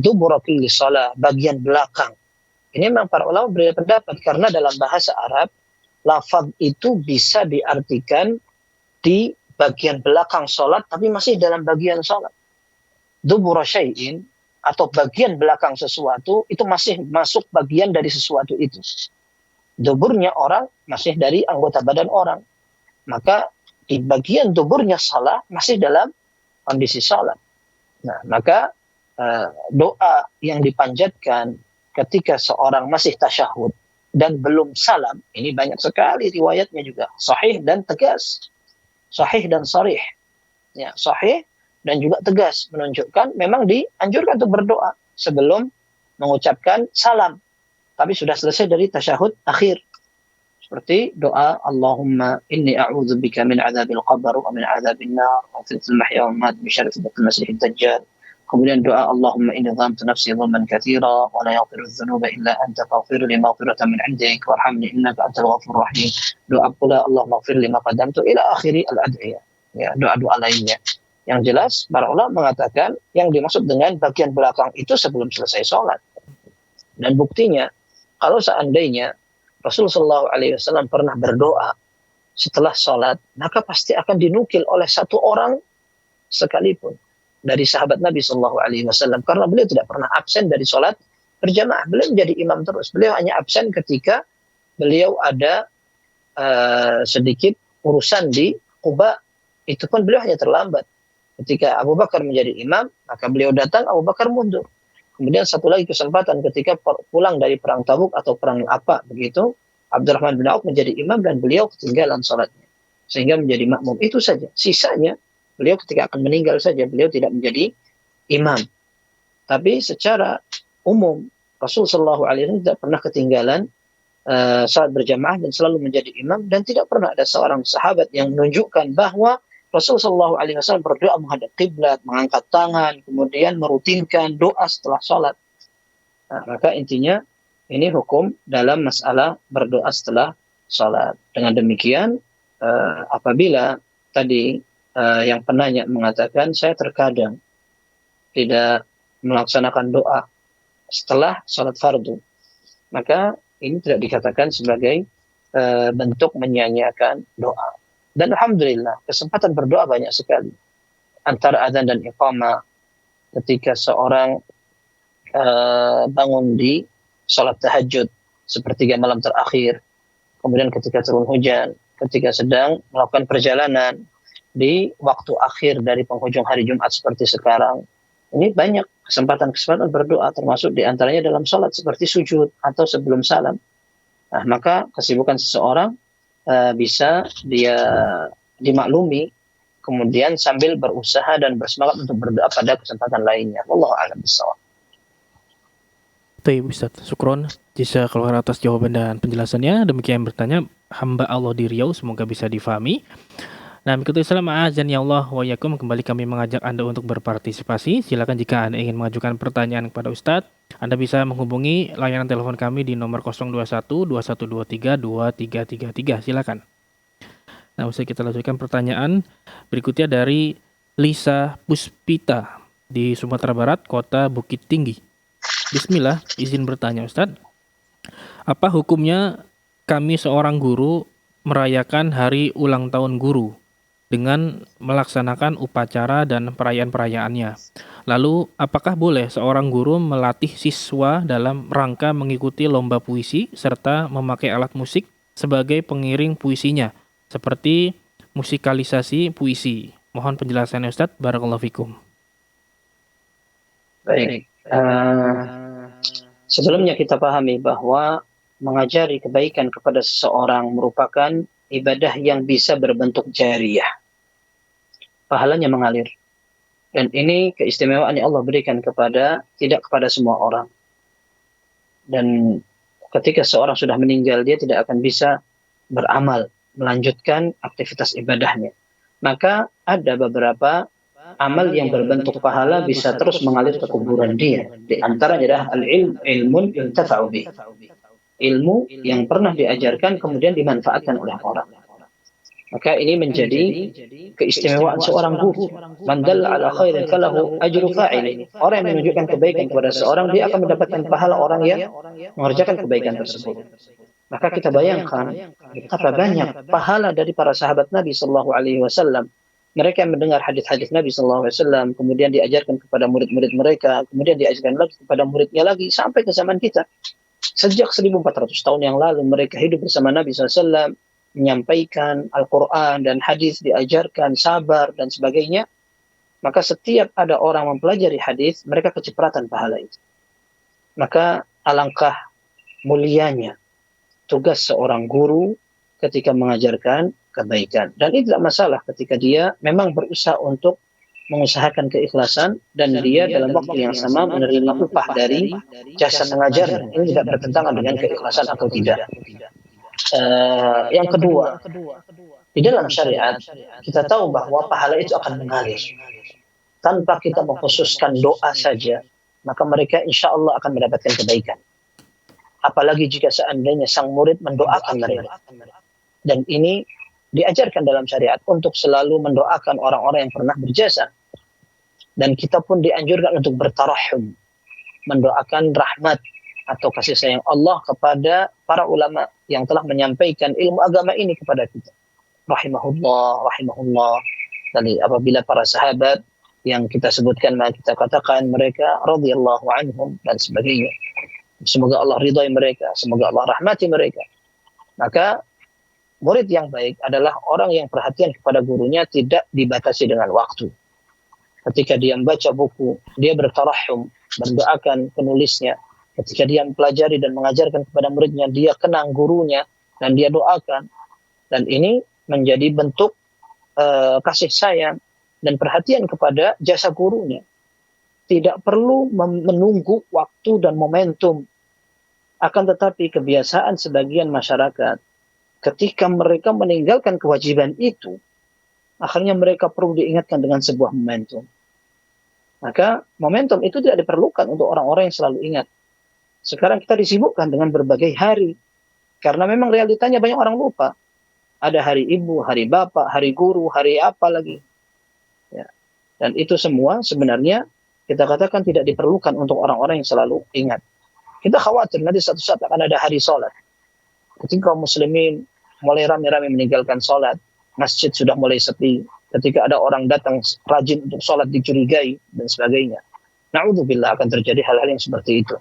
S5: dubura kulli shalah, bagian belakang. Ini memang para ulama berbeda pendapat, karena dalam bahasa Arab, lafaz itu bisa diartikan di bagian belakang sholat, tapi masih dalam bagian sholat. Dubura syai'in, atau bagian belakang sesuatu, itu masih masuk bagian dari sesuatu itu. Duburnya orang masih dari anggota badan orang. Maka di bagian duburnya salah masih dalam kondisi salat. Nah, maka doa yang dipanjatkan ketika seorang masih tasyahud dan belum salam, ini banyak sekali riwayatnya juga, sahih dan tegas, sahih dan sharih, ya, sahih dan juga tegas, menunjukkan memang dianjurkan untuk berdoa sebelum mengucapkan salam, tapi sudah selesai dari tasyahud akhir. Seperti doa Allahumma inni a'udzubika min adzabil qabr wa min adzabil nar wa fitnatil mahya wal mamat min syarri fitnatil masiihid dajjal. Kemudian doa Allahumma inni dhamtu nafsi dhamman katsira wa la yaghfiru dzunuba illa anta faghfir li maghfiratan min 'indik warhamni innaka antal ghafurur rahim. Doa pula Allahumma ighfir li ma qaddamtu ila akhiri al-ad'iyah. Ya, doa-doa lainnya. Yang jelas para ulama mengatakan yang dimaksud dengan bagian belakang itu sebelum selesai salat. Dan buktinya kalau seandainya Rasulullah SAW pernah berdoa setelah sholat, maka pasti akan dinukil oleh satu orang sekalipun dari sahabat Nabi SAW. Karena beliau tidak pernah absen dari sholat berjamaah. Beliau menjadi imam terus. Beliau hanya absen ketika beliau ada sedikit urusan di Quba. Itu pun beliau hanya terlambat. Ketika Abu Bakar menjadi imam, maka beliau datang, Abu Bakar mundur. Kemudian satu lagi kesempatan ketika pulang dari perang Tabuk atau perang apa begitu, Abdurrahman bin Auf menjadi imam dan beliau ketinggalan sholatnya. Sehingga menjadi makmum. Itu saja. Sisanya, beliau ketika akan meninggal saja, beliau tidak menjadi imam. Tapi secara umum, Rasulullah SAW tidak pernah ketinggalan salat berjamaah dan selalu menjadi imam, dan tidak pernah ada seorang sahabat yang menunjukkan bahwa Rasulullah SAW berdoa menghadap kiblat, mengangkat tangan, kemudian merutinkan doa setelah salat. Maka intinya ini hukum dalam masalah berdoa setelah salat. Dengan demikian, apabila tadi yang penanya mengatakan saya terkadang tidak melaksanakan doa setelah salat fardu, maka ini tidak dikatakan sebagai bentuk menyia-nyiakan doa. Dan alhamdulillah kesempatan berdoa banyak sekali antara adzan dan iqamah. Ketika seorang bangun di salat tahajud sepertiga malam terakhir, kemudian ketika turun hujan, ketika sedang melakukan perjalanan di waktu akhir dari penghujung hari Jumat seperti sekarang, ini banyak kesempatan-kesempatan berdoa, termasuk diantaranya dalam salat seperti sujud atau sebelum salam. Nah, maka kesibukan seseorang bisa dia dimaklumi, kemudian sambil berusaha dan bersemangat untuk berdoa pada kesempatan lainnya. Wallahu a'lam bishawab.
S4: Baik Ustaz, syukron jazakallahu khairan atas jawaban dan penjelasannya. Demikian bertanya hamba Allah di Riau, semoga bisa difahami. Nah, mengikuti Islam azan ya Allah wa yakum, kembali kami mengajak Anda untuk berpartisipasi. Silakan jika Anda ingin mengajukan pertanyaan kepada Ustadz, Anda bisa menghubungi layanan telepon kami di nomor 021 2123 2333. Silakan. Nah, usai kita lanjutkan pertanyaan berikutnya dari Lisa Puspita di Sumatera Barat, Kota Bukit Tinggi. Bismillah, izin bertanya Ustadz. Apa hukumnya kami seorang guru merayakan hari ulang tahun guru dengan melaksanakan upacara dan perayaan-perayaannya? Lalu, apakah boleh seorang guru melatih siswa dalam rangka mengikuti lomba puisi serta memakai alat musik sebagai pengiring puisinya, seperti musikalisasi puisi? Mohon penjelasannya Ustadz. Barakallahu fikum.
S5: Baik. Sebelumnya kita pahami bahwa mengajari kebaikan kepada seseorang merupakan ibadah yang bisa berbentuk jariyah. Pahalanya mengalir. Dan ini keistimewaan yang Allah berikan tidak kepada semua orang. Dan ketika seorang sudah meninggal, dia tidak akan bisa beramal, melanjutkan aktivitas ibadahnya. Maka ada beberapa amal yang berbentuk pahala bisa terus mengalir ke kuburan dia. Di antaranya adalah ilmun yuntafa'u bih. Ilmu yang pernah diajarkan kemudian dimanfaatkan oleh orang. Maka ini menjadi keistimewaan seorang guru. Man dalla ala khairin falahu ajru fa'il. Orang yang menunjukkan kebaikan kepada seorang, dia akan mendapatkan pahala orang yang mengerjakan kebaikan tersebut. Maka kita bayangkan betapa banyak pahala dari para sahabat Nabi sallallahu alaihi wasallam. Mereka yang mendengar hadis-hadis Nabi sallallahu alaihi wasallam, kemudian diajarkan kepada murid-murid mereka, kemudian diajarkan lagi kepada muridnya lagi sampai ke zaman kita. Sejak 1400 tahun yang lalu mereka hidup bersama Nabi SAW, menyampaikan Al-Quran dan hadis, diajarkan sabar dan sebagainya. Maka setiap ada orang mempelajari hadis, mereka kecipratan pahala itu. Maka alangkah mulianya tugas seorang guru ketika mengajarkan kebaikan. Dan itu tidak masalah ketika dia memang berusaha untuk mengusahakan keikhlasan dan dia dalam waktu yang sama menerima upah dari jasa mengajar. Ini tidak bertentangan dengan keikhlasan atau tidak. Yang kedua, di dalam syariat kita tahu bahwa pahala itu akan mengalir tanpa kita mengkhususkan doa saja, maka mereka insya Allah akan mendapatkan kebaikan. Apalagi jika seandainya sang murid mendoakan mereka. Dan ini diajarkan dalam syariat untuk selalu mendoakan orang-orang yang pernah berjasa. Dan kita pun dianjurkan untuk bertarahum, mendoakan rahmat atau kasih sayang Allah kepada para ulama yang telah menyampaikan ilmu agama ini kepada kita. Rahimahullah, rahimahullah. Jadi apabila para sahabat yang kita sebutkan, maka kita katakan mereka radhiyallahu anhum dan sebagainya. Semoga Allah ridhai mereka, semoga Allah rahmati mereka. Maka murid yang baik adalah orang yang perhatian kepada gurunya tidak dibatasi dengan waktu. Ketika dia membaca buku, dia bertarahum, mendoakan penulisnya. Ketika dia mempelajari dan mengajarkan kepada muridnya, dia kenang gurunya dan dia doakan. Dan ini menjadi bentuk kasih sayang dan perhatian kepada jasa gurunya. Tidak perlu menunggu waktu dan momentum Akan tetapi kebiasaan sebagian masyarakat ketika mereka meninggalkan kewajiban itu, akhirnya mereka perlu diingatkan dengan sebuah momentum. Maka momentum itu tidak diperlukan untuk orang-orang yang selalu ingat. Sekarang kita disibukkan dengan berbagai hari. Karena memang realitanya banyak orang lupa. Ada hari ibu, hari bapak, hari guru, hari apa lagi. Ya. Dan itu semua sebenarnya kita katakan tidak diperlukan untuk orang-orang yang selalu ingat. Kita khawatir nanti suatu saat akan ada hari sholat. Ketika kaum muslimin mulai rame-rame meninggalkan sholat, masjid sudah mulai sepi. Ketika ada orang datang rajin untuk sholat dicurigai dan sebagainya. Na'udzubillah akan terjadi hal-hal yang seperti itu.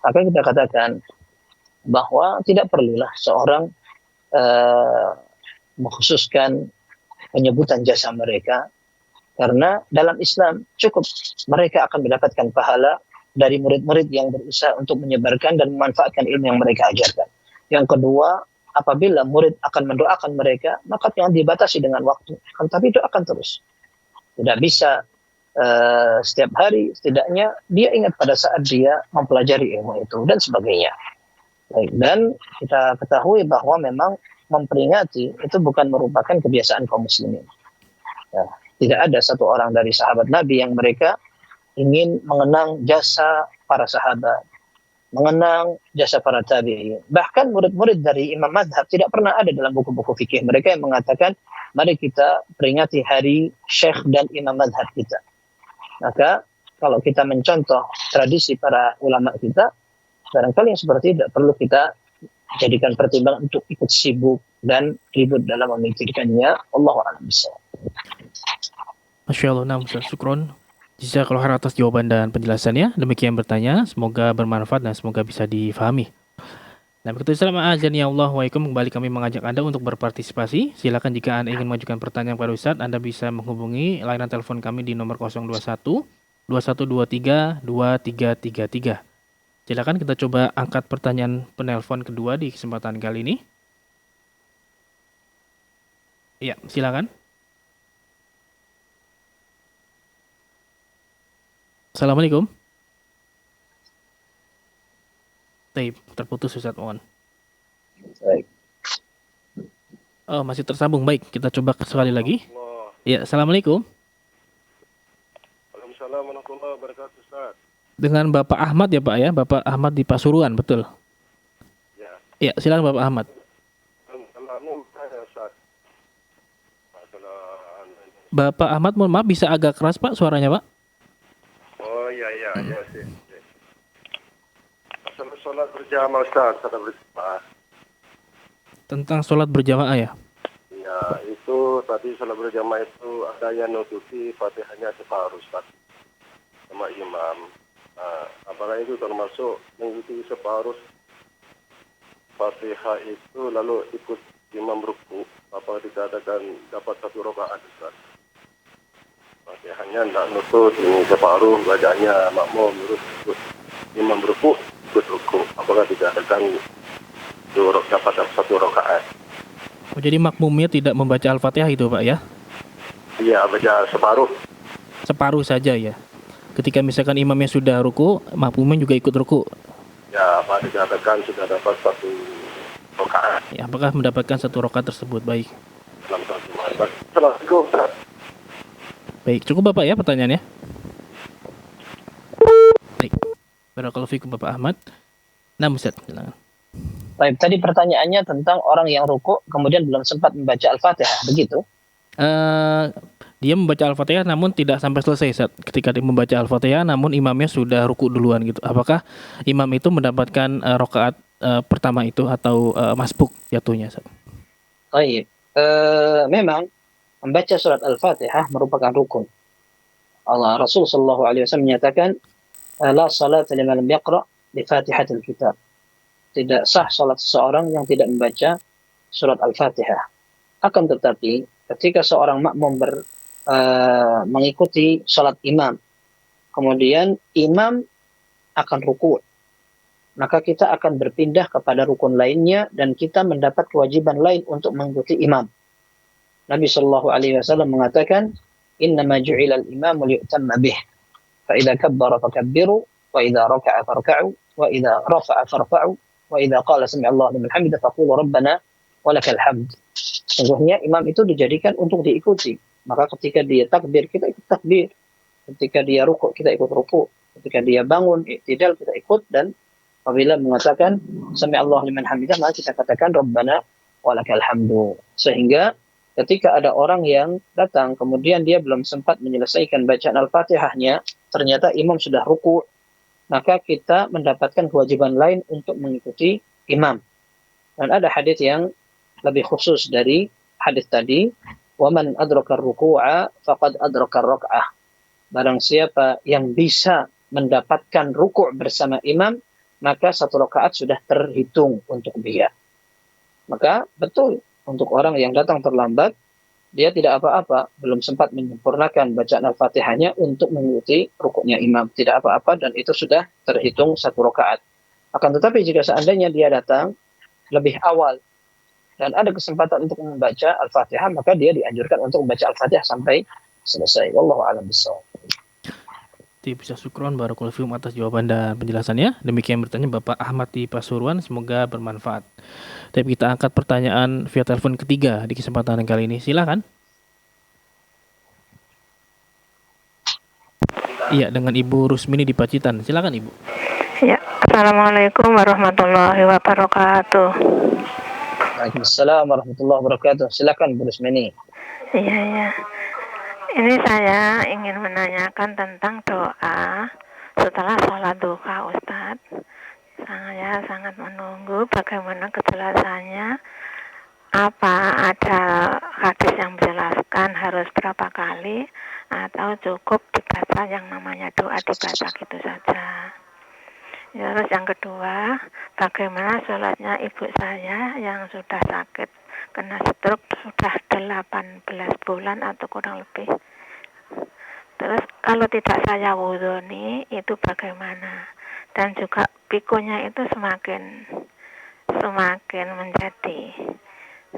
S5: Maka kita katakan bahwa tidak perlulah seorang mengkhususkan penyebutan jasa mereka. Karena dalam Islam cukup mereka akan mendapatkan pahala dari murid-murid yang berusaha untuk menyebarkan dan memanfaatkan ilmu yang mereka ajarkan. Yang kedua, apabila murid akan mendoakan mereka, maka jangan dibatasi dengan waktu. Tapi doakan terus. Tidak bisa setiap hari, setidaknya dia ingat pada saat dia mempelajari ilmu itu dan sebagainya. Baik, dan kita ketahui bahwa memang memperingati itu bukan merupakan kebiasaan kaum muslimin. Ya, tidak ada satu orang dari sahabat Nabi yang mereka ingin mengenang jasa para sahabat, mengenang jasa para tabi'in. Bahkan murid-murid dari imam madhab tidak pernah ada dalam buku-buku fikih mereka yang mengatakan, mari kita peringati hari syekh dan imam madhab kita. Maka kalau kita mencontoh tradisi para ulama kita, barangkali yang seperti itu tidak perlu kita jadikan pertimbangan untuk ikut sibuk dan ribut dalam memikirkannya. Allahu a'lam bishawab.
S4: Masya Allah, nah Ustaz, syukron. Jazakallahu khairan atas jawaban dan penjelasannya. Demikian bertanya, semoga bermanfaat dan semoga bisa difahami. Nah, begitu Islam azani Allah wa ikum, kembali kami mengajak Anda untuk berpartisipasi. Silakan jika Anda ingin mengajukan pertanyaan kepada Ustaz, Anda bisa menghubungi layanan telepon kami di nomor 021 2123 2333. Silakan kita coba angkat pertanyaan penelpon kedua di kesempatan kali ini. Iya, silakan. Assalamualaikum. Taib, terputus Ustaz, mohon.
S5: Baik.
S4: Oh, masih tersambung. Baik, kita coba sekali lagi. Ya, Assalamualaikum.
S3: Waalaikumsalam warahmatullahi wabarakatuh, Ustaz.
S4: Dengan Bapak Ahmad ya Pak ya? Bapak Ahmad di Pasuruan, betul?
S3: Ya.
S4: Ya, silakan Bapak Ahmad. Bapak Ahmad, mohon maaf bisa agak keras Pak suaranya Pak?
S3: Oh iya sih. Masalah sholat berjamaah Ustaz, sholat berjamaah.
S4: Tentang sholat berjamaah ya?
S3: Ya, itu tadi sholat berjamaah itu ada yang nutupi Fatihahnya separuh Ustaz sama imam. Apakah itu termasuk mengikuti separuh Fatihah itu lalu ikut imam ruku? Apakah dikatakan dapat satu rakaat Ustaz? Fatihahnya tidak nutut, ini separuh bacaannya makmum ikut imam ruku, ikut ruku. Apakah dikatakan dapat satu rakaat?
S4: Oh, jadi makmumnya tidak membaca Al-Fatihah itu Pak ya?
S3: Iya, baca separuh.
S4: Separuh saja ya? Ketika misalkan imamnya sudah ruku, makmumnya juga ikut ruku.
S3: Ya, apa dikatakan sudah dapat satu rakaat.
S4: Ya, apakah mendapatkan satu rakaat tersebut? Baik.
S3: Assalamualaikum.
S4: Baik, cukup Bapak ya pertanyaannya. Baik. Barakallahu fikum Bapak Ahmad. Nah, Ustaz, silakan.
S5: Baik, tadi pertanyaannya tentang orang yang ruku kemudian belum sempat membaca Al-Fatihah, begitu?
S4: Dia membaca Al-Fatihah namun tidak sampai selesai Ustaz. Ketika dia membaca Al-Fatihah namun imamnya sudah ruku duluan gitu. Apakah imam itu mendapatkan rakaat pertama itu atau masbuk jatuhnya Ustaz?
S5: Baik. Memang membaca surat Al-Fatihah merupakan rukun. Allah Rasul sallallahu alaihi wasallam menyatakan la salata liman lam yaqra bi Fatihatil Kitab. Tidak sah salat seseorang yang tidak membaca surat Al-Fatihah. Akan tetapi ketika seorang makmum mengikuti salat imam, kemudian imam akan ruku, maka kita akan berpindah kepada rukun lainnya dan kita mendapat kewajiban lain untuk mengikuti imam. Nabi sallallahu alaihi wasallam mengatakan, "Innama ju'ilal imamu liyutamma bih. Fa idza kabbara fakabbiru wa idza raka'a farka'u wa idza rafa'a farfa'u Wa idza qala sami'allahu liman hamidah faqulu rabbana walakal hamd. Sesungguhnya imam itu dijadikan untuk diikuti. Maka ketika dia takbir, kita ikut takbir. Ketika dia rukuk, kita ikut rukuk. Ketika dia bangun, i'tidal, kita ikut. Dan apabila mengatakan sami'allahu liman hamidah, maka kita katakan rabbana walakal hamdu. Sehingga ketika ada orang yang datang, kemudian dia belum sempat menyelesaikan bacaan Al-Fatihahnya, ternyata imam sudah rukuk, maka kita mendapatkan kewajiban lain untuk mengikuti imam. Dan ada hadis yang lebih khusus dari hadis tadi, وَمَنْ أَدْرَكَ الرُّكُوعَ فَقَدْ أَدْرَكَ الرَّكْعَةَ. Barang siapa yang bisa mendapatkan rukuk bersama imam, maka 1 rakaat sudah terhitung untuk dia. Maka betul, untuk orang yang datang terlambat, dia tidak apa-apa, belum sempat menyempurnakan bacaan Al-Fatihahnya untuk mengikuti rukuknya imam. Tidak apa-apa, dan itu sudah terhitung 1 rakaat. Akan tetapi jika seandainya dia datang lebih awal dan ada kesempatan untuk membaca Al-Fatihah, maka dia dianjurkan untuk membaca Al-Fatihah sampai selesai. Wallahu a'lam bishawab.
S4: Bisa syukron barakallahu fikum atas jawaban dan penjelasannya. Demikian bertanya Bapak Ahmad di Pasuruan, semoga bermanfaat. Tapi kita angkat pertanyaan via telepon ketiga di kesempatan kali ini. Silakan. Iya, dengan Ibu Rusmini di Pacitan. Silakan Ibu.
S7: Ya, Assalamualaikum warahmatullahi wabarakatuh.
S5: Waalaikumsalam warahmatullahi wabarakatuh. Silakan Bu Rusmini.
S7: Iya. Ini saya ingin menanyakan tentang doa setelah sholat duha, Ustadz. Saya sangat menunggu bagaimana kejelasannya. Apa ada hadis yang menjelaskan harus berapa kali atau cukup dibaca yang namanya doa dibaca gitu saja. Terus yang kedua, bagaimana sholatnya ibu saya yang sudah sakit kena stroke sudah 18 bulan atau kurang lebih. Terus kalau tidak saya wudhu itu bagaimana? Dan juga pikunya itu semakin menjadi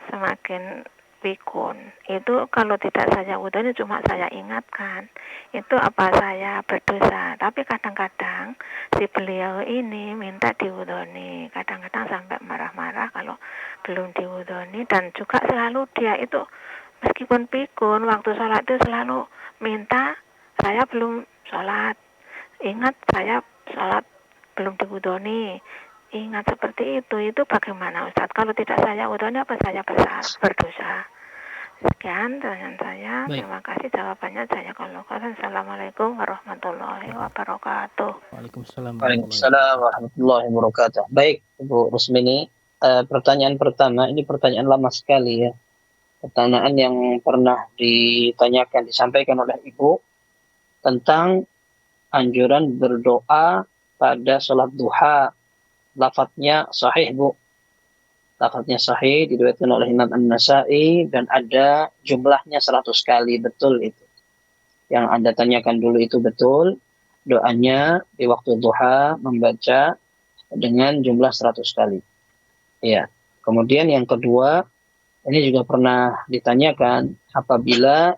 S7: semakin pikun. Itu kalau tidak saya wudhu cuma saya ingatkan. Itu apa saya berdosa? Tapi kadang-kadang si beliau ini minta diwudhoni. Kadang-kadang sampai marah-marah kalau belum diwudhoni, dan juga selalu dia itu meskipun pikun waktu sholat itu selalu minta saya belum sholat, ingat saya sholat belum diwudhoni, ingat seperti itu bagaimana Ustaz? Kalau tidak saya wudhoni apa saya berdosa? Sekian pertanyaan saya.
S4: Baik.
S7: Terima kasih jawabannya. Saya kalau Assalamualaikum warahmatullahi wabarakatuh.
S4: Waalaikumsalam.
S5: Waalaikumsalam warahmatullahi wabarakatuh. Baik, Ibu Rusmini. Pertanyaan pertama, ini pertanyaan lama sekali ya. Pertanyaan yang pernah disampaikan oleh Ibu tentang anjuran berdoa pada sholat duha. Lafadznya sahih, Bu. Lafadznya sahih, diriwayatkan oleh Imam An-Nasa'i, dan ada jumlahnya 100 kali. Betul itu. Yang Anda tanyakan dulu itu betul. Doanya di waktu duha membaca dengan jumlah 100 kali. Ya. Kemudian yang kedua, ini juga pernah ditanyakan, apabila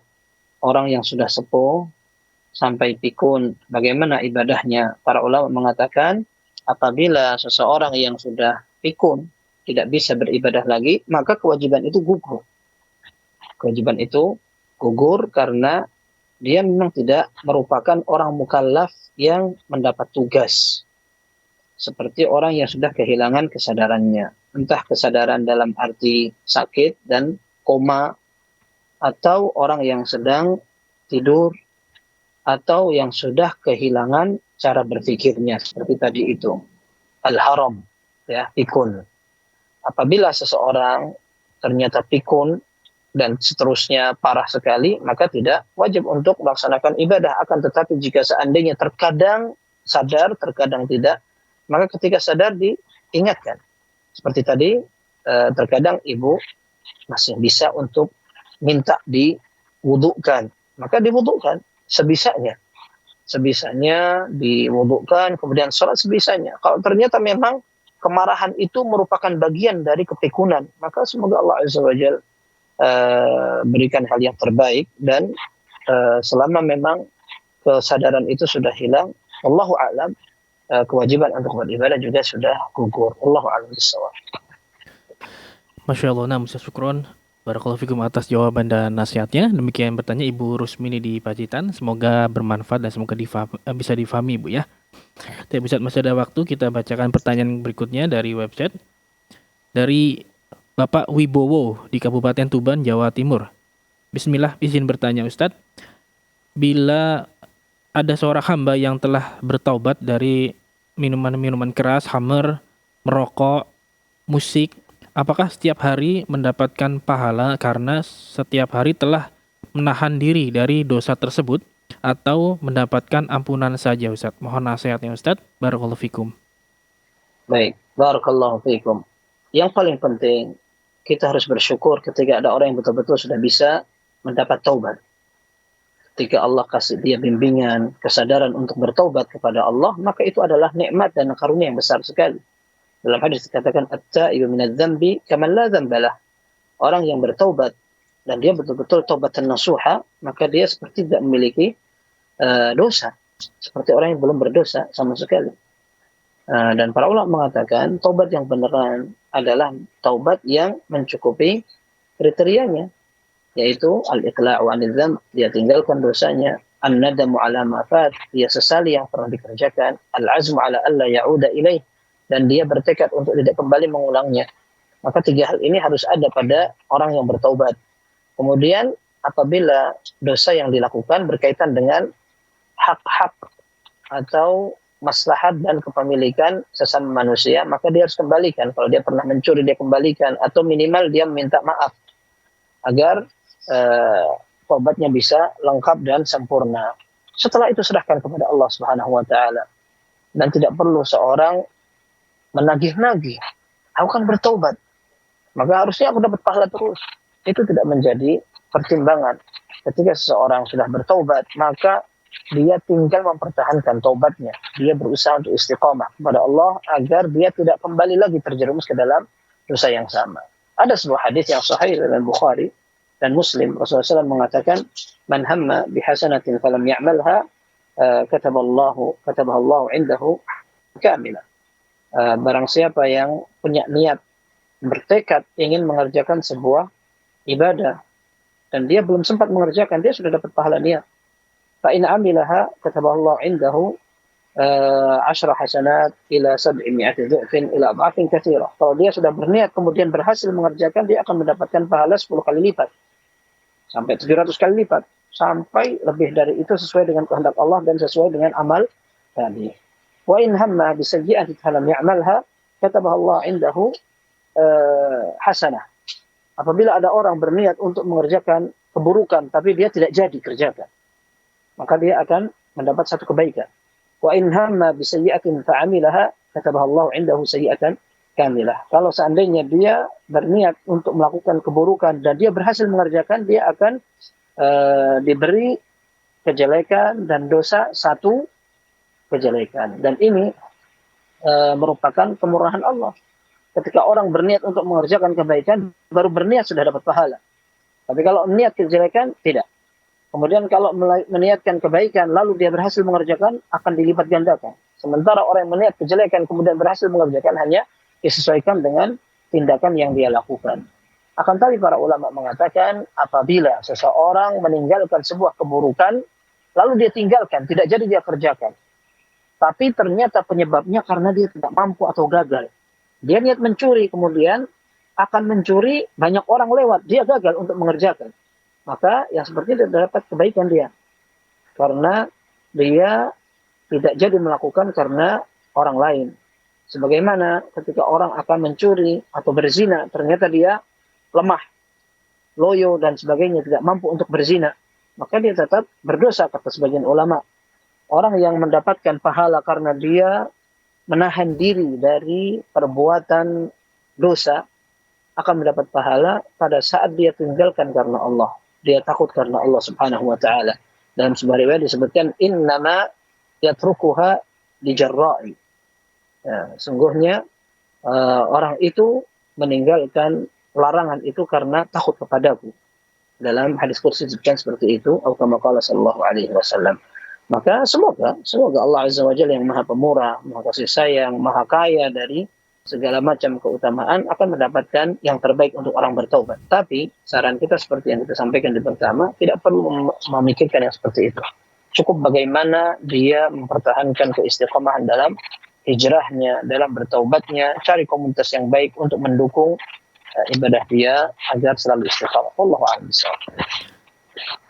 S5: orang yang sudah sepuh sampai pikun, bagaimana ibadahnya? Para ulama mengatakan, apabila seseorang yang sudah pikun tidak bisa beribadah lagi, maka kewajiban itu gugur. Kewajiban itu gugur karena dia memang tidak merupakan orang mukallaf yang mendapat tugas. Seperti orang yang sudah kehilangan kesadarannya. Entah kesadaran dalam arti sakit dan koma, atau orang yang sedang tidur, atau yang sudah kehilangan cara berpikirnya. Seperti tadi itu. Al-haram, ya, pikun. Apabila seseorang ternyata pikun dan seterusnya parah sekali, maka tidak wajib untuk melaksanakan ibadah. Akan tetapi jika seandainya terkadang sadar, terkadang tidak, maka ketika sadar diingatkan. Seperti tadi, terkadang ibu masih bisa untuk minta diwudukkan, maka diwudukkan sebisanya. Sebisanya diwudukkan, kemudian sholat sebisanya. Kalau ternyata memang kemarahan itu merupakan bagian dari kepikunan, maka semoga Allah Azza wa Jalla berikan hal yang terbaik, dan selama memang kesadaran itu sudah hilang, Allahu a'lam, kewajiban untuk beribadah juga sudah gugur. Allahu a'lam bishawab.
S4: Masya Allah, nah Ustaz Syukron. Barakallahu fikum atas jawaban dan nasihatnya. Demikian bertanya Ibu Rusmini di Pacitan. Semoga bermanfaat dan semoga bisa difahami Ibu ya. Tapi Ustaz, masih ada waktu, kita bacakan pertanyaan berikutnya dari website. Dari Bapak Wibowo di Kabupaten Tuban, Jawa Timur. Bismillah, izin bertanya Ustaz. Bila ada seorang hamba yang telah bertaubat dari minuman-minuman keras, khamr, merokok, musik, apakah setiap hari mendapatkan pahala karena setiap hari telah menahan diri dari dosa tersebut atau mendapatkan ampunan saja Ustaz? Mohon nasihatnya Ustaz. Barakallahu fikum.
S5: Baik, barakallahu fikum. Yang paling penting, kita harus bersyukur ketika ada orang yang betul-betul sudah bisa mendapat taubat. Ketika Allah kasih dia bimbingan, kesadaran untuk bertaubat kepada Allah, maka itu adalah nikmat dan karunia yang besar sekali. Dalam hadis dikatakan at-taibu minadz-dzambi kaman la dzambalah. Orang yang bertaubat dan dia betul-betul taubatan nasuha, maka dia seperti tidak memiliki dosa, seperti orang yang belum berdosa sama sekali. Dan para ulama mengatakan taubat yang beneran adalah taubat yang mencukupi kriterianya, yaitu al-iqla'u 'anil dzamb, dia tinggalkan dosanya, an-nadamu 'ala ma fat, dia sesali yang pernah dikerjakan, al-'azmu 'ala alla ya'uda ilaih, dan dia bertekad untuk tidak kembali mengulangnya. Maka tiga hal ini harus ada pada orang yang bertaubat. Kemudian apabila dosa yang dilakukan berkaitan dengan hak-hak atau maslahat dan kepemilikan sesama manusia, maka dia harus kembalikan. Kalau dia pernah mencuri, dia kembalikan, atau minimal dia meminta maaf agar taubatnya bisa lengkap dan sempurna. Setelah itu serahkan kepada Allah Subhanahu wa taala. Dan tidak perlu seorang menagih-nagih, aku kan bertobat, maka harusnya aku dapat pahala terus. Itu tidak menjadi pertimbangan. Ketika seseorang sudah bertobat, maka dia tinggal mempertahankan taubatnya. Dia berusaha untuk istiqamah kepada Allah agar dia tidak kembali lagi terjerumus ke dalam dosa yang sama. Ada sebuah hadis yang sahih dalam Bukhari dan Muslim. Rasulullah SAW mengatakan, "Man hamma bihasanatin falam ya'malha, katabahallahu indahu kamilah." Barang siapa yang punya niat, bertekad ingin mengerjakan sebuah ibadah dan dia belum sempat mengerjakan, dia sudah dapat pahala niat. Fa in amilaha kataballahu indahu 10 hasanat ila 700 dhu'fin ila adhafin katsirah. Kalau dia sudah berniat kemudian berhasil mengerjakan, dia akan mendapatkan pahala 10 kali lipat sampai 700 kali lipat, sampai lebih dari itu sesuai dengan kehendak Allah dan sesuai dengan amal tadi. Wa in hamma bi sayyi'atin falam ya'malha katabahallahu indahu hasanah. Apabila ada orang berniat untuk mengerjakan keburukan tapi dia tidak jadi kerjakan, maka dia akan mendapat satu kebaikan. Wa in hamma bi sayyi'atin fa'amilaha katabahallahu indahu sayyi'atan kamilah. Kalau seandainya dia berniat untuk melakukan keburukan dan dia berhasil mengerjakan, dia akan diberi kejelekan dan dosa satu kejelekan. Dan ini merupakan kemurahan Allah. Ketika orang berniat untuk mengerjakan kebaikan, baru berniat sudah dapat pahala. Tapi kalau niat kejelekan, tidak. Kemudian kalau meniatkan kebaikan, lalu dia berhasil mengerjakan, akan dilipat gandakan. Sementara orang yang meniat kejelekan, kemudian berhasil mengerjakan, hanya disesuaikan dengan tindakan yang dia lakukan. Akan tapi para ulama mengatakan, apabila seseorang meninggalkan sebuah keburukan, lalu dia tinggalkan, tidak jadi dia kerjakan. Tapi ternyata penyebabnya karena dia tidak mampu atau gagal. Dia niat mencuri, kemudian akan mencuri, banyak orang lewat, dia gagal untuk mengerjakan. Maka yang seperti itu dapat kebaikan dia. Karena dia tidak jadi melakukan karena orang lain. Sebagaimana ketika orang akan mencuri atau berzina, ternyata dia lemah, loyo dan sebagainya, tidak mampu untuk berzina. Maka dia tetap berdosa, kata sebagian ulama. Orang yang mendapatkan pahala karena dia menahan diri dari perbuatan dosa akan mendapat pahala pada saat dia tinggalkan karena Allah. Dia takut karena Allah Subhanahu wa taala. Dalam sebuah riwayat disebutkan innama yatrukuha lijarra'i. Ya, sungguhnya orang itu meninggalkan larangan itu karena takut kepadaku. Dalam hadis qudsi disebutkan seperti itu, atau kama qala sallallahu alaihi wasallam. Maka semoga Allah Azza wa Jalla yang Maha Pemurah, Maha Kasih Sayang, Maha Kaya dari segala macam keutamaan akan mendapatkan yang terbaik untuk orang bertaubat. Tapi saran kita seperti yang kita sampaikan di pertama, tidak perlu memikirkan yang seperti itu. Cukup bagaimana dia mempertahankan keistiqomahan dalam hijrahnya, dalam bertaubatnya, cari komunitas yang baik untuk mendukung ibadah dia agar selalu istiqamah. Wallahu a'lam bishawab.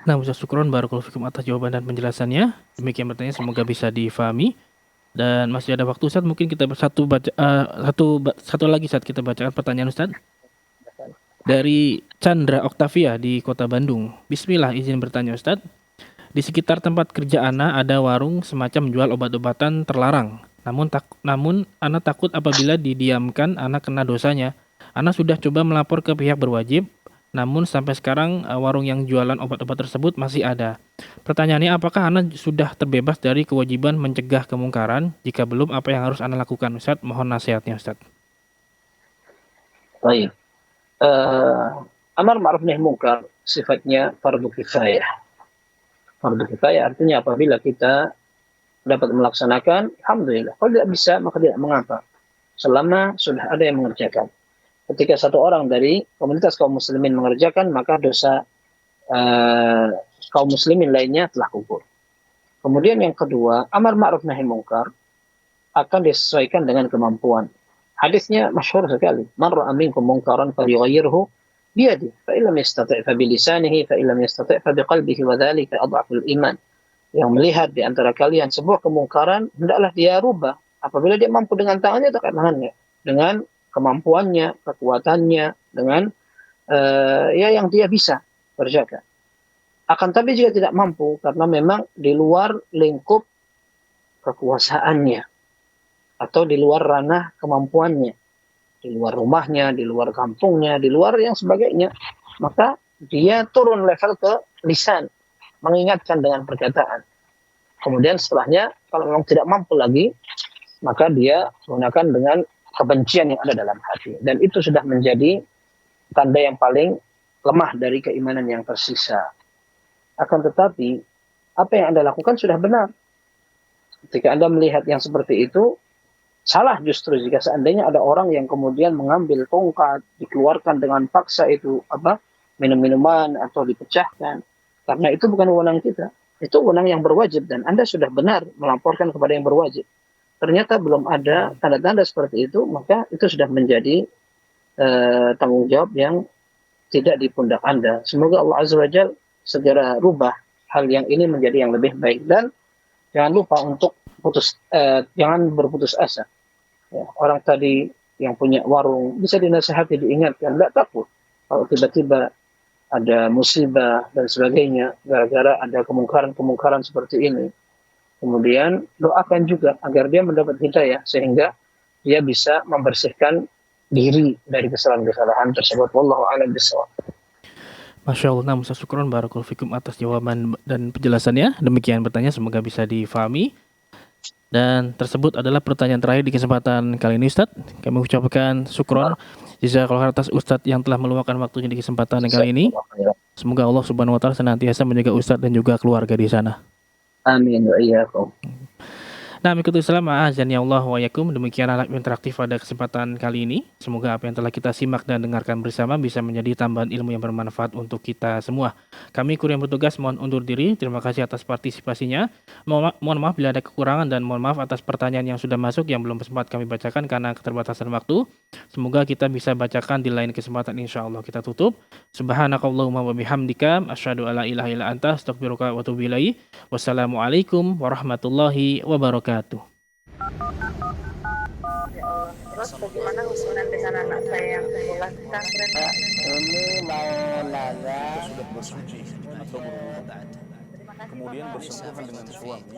S4: Nah, Ustaz, syukron barakallahu fikum atas jawaban dan penjelasannya. Demikian bertanya, semoga bisa difahami. Dan masih ada waktu, Ustaz, mungkin kita satu lagi saat kita bacakan pertanyaan, Ustaz. Dari Chandra Oktavia di Kota Bandung. Bismillah, izin bertanya, Ustaz. Di sekitar tempat kerja Ana ada warung semacam jual obat-obatan terlarang. Namun Ana takut apabila didiamkan Ana kena dosanya. Ana sudah coba melapor ke pihak berwajib, namun sampai sekarang warung yang jualan obat-obat tersebut masih ada. Pertanyaannya, apakah Ana sudah terbebas dari kewajiban mencegah kemungkaran? Jika belum, apa yang harus Ana lakukan, Ustaz? Mohon nasihatnya, Ustaz.
S5: Baik. Amar ma'ruf nahi munkar sifatnya fardu kifayah. Fardu kifayah artinya apabila kita dapat melaksanakan, alhamdulillah. Kalau tidak bisa, maka tidak mengapa. Selama sudah ada yang mengerjakan. Ketika satu orang dari komunitas kaum muslimin mengerjakan, maka dosa kaum muslimin lainnya telah gugur. Kemudian yang kedua, amar ma'ruf nahi munkar akan disesuaikan dengan kemampuan. Hadisnya masyhur sekali. Man ra'a minkum munkaran falyughayyirhu biyadihi, fa illam yastati' fa bilisanihi, fa illam yastati' fa biqalbihi, wa dzalika adhaful iman. Yang melihat di antara kalian sebuah kemungkaran, hendaklah dia rubah. Apabila dia mampu dengan tangannya atau tangannya, dengan kemampuannya, kekuatannya, dengan yang dia bisa kerjakan. Akan tapi jika tidak mampu, karena memang di luar lingkup kekuasaannya, atau di luar ranah kemampuannya, di luar rumahnya, di luar kampungnya, di luar yang sebagainya, maka dia turun level ke lisan, mengingatkan dengan perkataan. Kemudian setelahnya, kalau memang tidak mampu lagi, maka dia menggunakan dengan kebencian yang ada dalam hati. Dan itu sudah menjadi tanda yang paling lemah dari keimanan yang tersisa. Akan tetapi, apa yang Anda lakukan sudah benar. Ketika Anda melihat yang seperti itu, salah justru jika seandainya ada orang yang kemudian mengambil tongkat, dikeluarkan dengan paksa itu, minum-minuman atau dipecahkan. Karena itu bukan wewenang kita. Itu wewenang yang berwajib dan Anda sudah benar melaporkan kepada yang berwajib. Ternyata belum ada tanda-tanda seperti itu, maka itu sudah menjadi tanggung jawab yang tidak di pundak Anda. Semoga Allah Azza wa Jalla segera rubah hal yang ini menjadi yang lebih baik. Dan jangan lupa untuk jangan berputus asa. Ya, orang tadi yang punya warung bisa dinasihati, diingatkan, tidak takut. Kalau tiba-tiba ada musibah dan sebagainya, gara-gara ada kemungkaran-kemungkaran seperti ini. Kemudian doakan juga agar dia mendapat hidayah sehingga dia bisa membersihkan diri dari kesalahan-kesalahan tersebut. Wallahu a'lam bishawab.
S4: Masya Allah, Ustaz, syukron barakallahu fikum atas jawaban dan penjelasannya. Demikian bertanya, semoga bisa difahami. Dan tersebut adalah pertanyaan terakhir di kesempatan kali ini, Ustaz. Kami ucapkan syukron jazakallahu atas Ustaz yang telah meluangkan waktunya di kesempatan kali ini. Semoga Allah Subhanahu wa taala senantiasa menjaga Ustaz dan juga keluarga di sana.
S5: Amin wa iyyakum.
S4: Nah, mengikuti Islam, azan ya Allah wa yakum. Demikian alat interaktif pada kesempatan kali ini. Semoga apa yang telah kita simak dan dengarkan bersama bisa menjadi tambahan ilmu yang bermanfaat untuk kita semua. Kami kru yang bertugas mohon undur diri. Terima kasih atas partisipasinya. Mohon maaf bila ada kekurangan dan mohon maaf atas pertanyaan yang sudah masuk yang belum sempat kami bacakan karena keterbatasan waktu. Semoga kita bisa bacakan di lain kesempatan, insyaallah. Kita tutup. Subhanakallahumma wa bihamdika asyhadu alla ilaha illa anta astaghfiruka wa atubu ilaik. Wassalamualaikum warahmatullahi wabarakatuh.
S1: Ya Allah. Terus bagaimana hubungan dengan anak saya yang sekolah pesantren?
S2: Ini mau nanya.
S8: Sudah bersuci atau berwudu, kemudian bersentuhan dengan suami